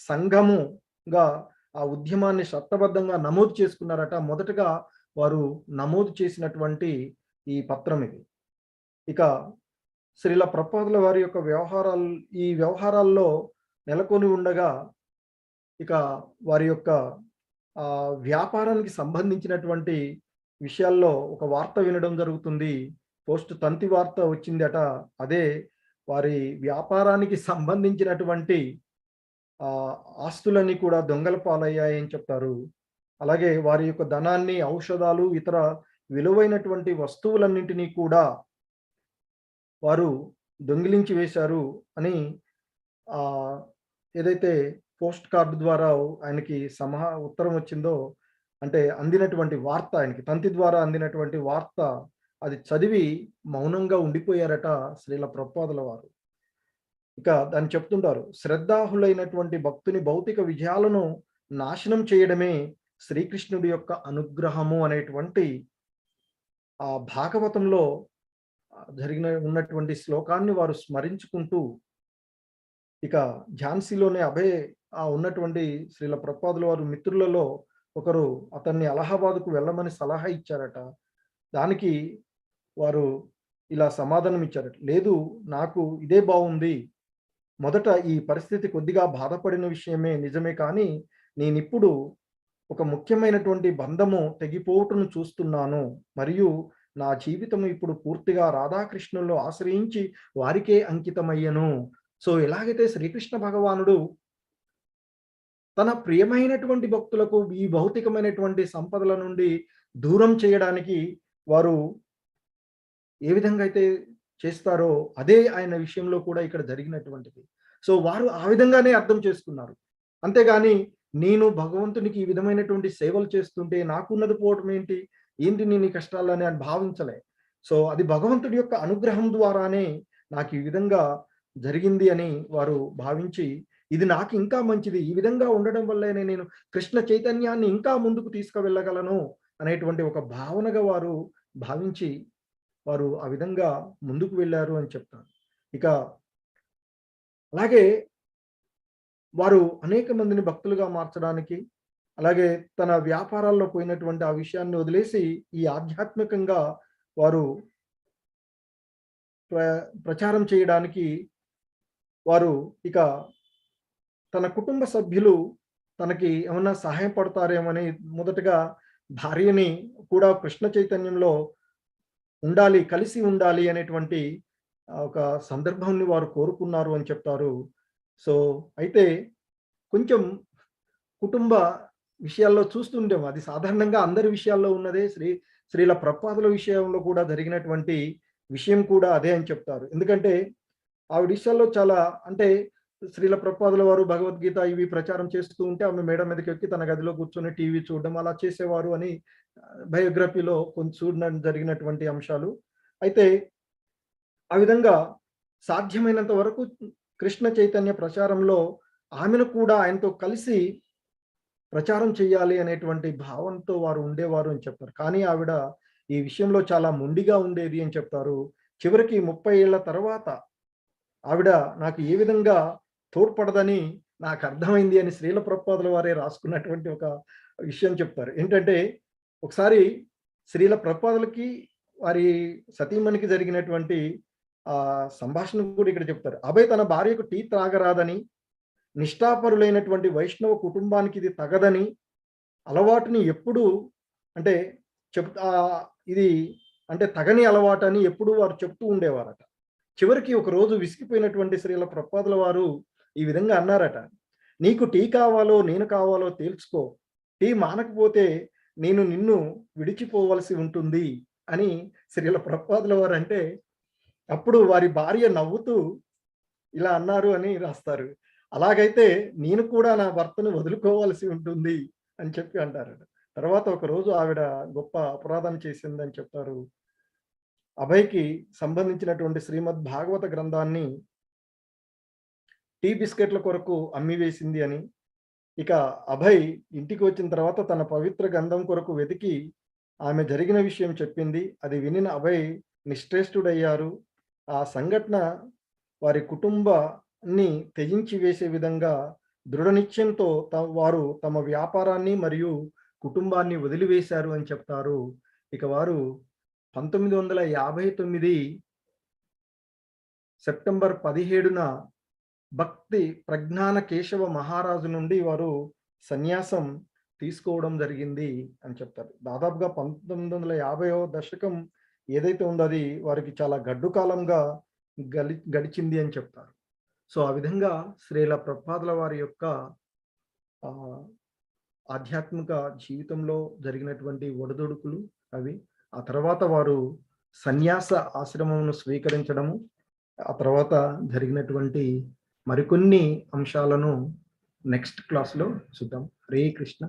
సంఘముగా ఆ ఉద్యమాన్ని చట్టబద్ధంగా నమోదు చేసుకున్నారట. మొదటగా వారు నమోదు చేసినటువంటి ఈ పత్రం ఇది. ఇక శ్రీల ప్రభుపాదుల వారి యొక్క వ్యవహారాల్లో నెలకొని ఉండగా ఇక వారి యొక్క వ్యాపారానికి సంబంధించినటువంటి విషయాల్లో ఒక వార్త వినడం జరుగుతుంది. పోస్ట్ తంతి వార్త వచ్చిందట. అదే వారి వ్యాపారానికి సంబంధించినటువంటి ఆస్తులన్నీ కూడా దొంగల పాలయ్యాయని చెప్తారు. అలాగే వారి యొక్క ధనాన్ని, ఔషధాలు, ఇతర విలువైనటువంటి వస్తువులన్నింటినీ కూడా వారు దొంగిలించి వేశారు అని ఏదైతే పోస్ట్ కార్డు ద్వారా ఆయనకి ఉత్తరం వచ్చిందో, అంటే అందినటువంటి వార్త, ఆయనకి తంతి ద్వారా అందినటువంటి వార్త అది చదివి మౌనంగా ఉండిపోయారట శ్రీల ప్రభుపాదుల వారు. ఇక దాన్ని చెప్తుంటారు, శ్రద్ధాహులైనటువంటి భక్తుని భౌతిక విజయాలను నాశనం చేయడమే శ్రీకృష్ణుడి యొక్క అనుగ్రహము అనేటువంటి ఆ భాగవతంలో ఉన్నటువంటి శ్లోకాన్ని వారు స్మరించుకుంటూ, ఇక ఝాన్సీలోనే అభయ్ ఉన్నటువంటి శ్రీల ప్రభుపాదుల వారు మిత్రులలో ఒకరు అతన్ని అలహాబాద్కు వెళ్ళమని సలహా ఇచ్చారట. దానికి వారు ఇలా సమాధానం ఇచ్చారట, లేదు నాకు ఇదే బాగుంది, మొదట ఈ పరిస్థితి కొద్దిగా బాధపడిన విషయమే నిజమే, కానీ నేనిప్పుడు ఒక ముఖ్యమైనటువంటి బంధము తెగిపోవటను చూస్తున్నాను, మరియు నా జీవితం ఇప్పుడు పూర్తిగా రాధాకృష్ణుల్లో ఆశ్రయించి వారికే అంకితమయ్యను. సో ఎలాగైతే శ్రీకృష్ణ భగవానుడు తన ప్రియమైనటువంటి భక్తులకు ఈ భౌతికమైనటువంటి సంపదల నుండి దూరం చేయడానికి వారు ఏ విధంగా అయితే చేస్తారో అదే ఆయన విషయంలో కూడా ఇక్కడ జరిగినటువంటిది. సో వారు ఆ విధంగానే అర్థం చేసుకున్నారు. అంతేగాని నేను భగవంతునికి ఈ విధమైనటువంటి సేవలు చేస్తుంటే నాకున్నది పోవటం ఏంటి నేను ఈ కష్టాలని అని భావించలే. సో అది భగవంతుడి యొక్క అనుగ్రహం ద్వారానే నాకు ఈ విధంగా జరిగింది అని వారు భావించి, ఇది నాకు ఇంకా మంచిది, ఈ విధంగా ఉండడం వల్లనే నేను కృష్ణ చైతన్యాన్ని ఇంకా ముందుకు తీసుకువెళ్ళగలను అనేటువంటి ఒక భావనగా వారు భావించి వారు ఆ విధంగా ముందుకు వెళ్ళారు అని చెప్తారు. ఇక అలాగే వారు అనేక మందిని భక్తులుగా మార్చడానికి, అలాగే తన వ్యాపారాల్లో పోయినటువంటి ఆ విషయాన్ని వదిలేసి ఈ ఆధ్యాత్మికంగా వారు ప్రచారం చేయడానికి వారు ఇక తన కుటుంబ సభ్యులు తనకి ఏమన్నా సహాయపడతారేమని మొదటగా భార్యని కూడా కృష్ణ చైతన్యంలో ఉండాలి, కలిసి ఉండాలి అనేటువంటి ఒక సందర్భాన్ని వారు కోరుకున్నారు అని చెప్తారు. సో అయితే కొంచెం కుటుంబ విషయాల్లో చూస్తుండేమో, అది సాధారణంగా అందరి విషయాల్లో ఉన్నదే, శ్రీల ప్రభుపాదుల విషయంలో కూడా జరిగినటువంటి విషయం కూడా అదే అని చెప్తారు. ఎందుకంటే ఆవిడ విషయాల్లో చాలా, అంటే శ్రీల ప్రభుపాదుల వారు భగవద్గీత ఇవి ప్రచారం చేస్తూ ఉంటే ఆమె మేడ మీదకి ఎక్కి తన గదిలో కూర్చొని టీవీ చూడడం అలా చేసేవారు అని బయోగ్రఫీలో కొంచెం చూడడం జరిగినటువంటి అంశాలు. అయితే ఆ విధంగా సాధ్యమైనంత వరకు కృష్ణ చైతన్య ప్రచారంలో ఆమెను కూడా ఆయనతో కలిసి ప్రచారం చేయాలి అనేటువంటి భావంతో వారు ఉండేవారు అని చెప్తారు. కానీ ఆవిడ ఈ విషయంలో చాలా మొండిగా ఉండేది అని చెప్తారు. చివరికి 30 ఏళ్ల తర్వాత ఆవిడ నాకు ఏ విధంగా తోడ్పడదని నాకు అర్థమైంది అని శ్రీల ప్రభుపాదుల వారే రాసుకున్నటువంటి ఒక విషయం చెప్తారు. ఏంటంటే ఒకసారి శ్రీల ప్రభుపాదులకి వారి సతీమణికి జరిగినటువంటి సంభాషణ కూడా ఇక్కడ చెప్తారు. అభయ్ తన భార్యకు టీ త్రాగరాదని, నిష్ఠాపరులైనటువంటి వైష్ణవ కుటుంబానికి ఇది తగదని, అలవాటుని ఎప్పుడు అంటే ఇది అంటే తగని అలవాటు అని ఎప్పుడు వారు చెప్తూ ఉండేవారట. చివరికి ఒక రోజు విసిగిపోయినటువంటి శ్రీల ప్రభుపాదుల వారు ఈ విధంగా అన్నారట, నీకు టీ కావాలో నేను కావాలో తేల్చుకో, టీ మానకపోతే నేను నిన్ను విడిచిపోవలసి ఉంటుంది అని శ్రీల ప్రభుపాదుల వారు అంటే, అప్పుడు వారి భార్య నవ్వుతూ ఇలా అన్నారు అని రాస్తారు. అలాగైతే నేను కూడా నా భర్తను వదులుకోవాల్సి ఉంటుంది అని చెప్పి అంటారు. తర్వాత ఒక రోజు ఆవిడ గొప్ప అపరాధం చేసిందని చెప్తారు. అభయ్కి సంబంధించినటువంటి శ్రీమద్ భాగవత గ్రంథాన్ని టీ బిస్కెట్ల కొరకు అమ్మివేసింది అని, ఇక అభయ్ ఇంటికి వచ్చిన తర్వాత తన పవిత్ర గంధం కొరకు వెతికి ఆమె జరిగిన విషయం చెప్పింది. అది వినిన అభయ్ నిశ్చేష్టుడయ్యారు. ఆ సంఘటన వారి కుటుంబాన్ని త్యజించి వేసే విధంగా దృఢ నిశ్చయంతో వారు తమ వ్యాపారాన్ని మరియు కుటుంబాన్ని వదిలివేశారు అని చెప్తారు. ఇక వారు 1959 సెప్టెంబర్ 17న భక్తి ప్రజ్ఞాన కేశవ మహారాజు నుండి వారు సన్యాసం తీసుకోవడం జరిగింది అని చెప్తారు. దాదాపుగా 1950వ దశకం ఏదైతే ఉందో అది వారికి చాలా గడ్డు కాలంగా గడిచింది అని చెప్తారు. సో ఆ విధంగా శ్రీల ప్రభుపాదుల వారి యొక్క ఆధ్యాత్మిక జీవితంలో జరిగినటువంటి ఒడిదుడుకులు అవి. ఆ తర్వాత వారు సన్యాస ఆశ్రమమును స్వీకరించడము, ఆ తర్వాత జరిగినటువంటి మరికొన్ని అంశాలను నెక్స్ట్ క్లాస్లో చూద్దాం. హరే కృష్ణ.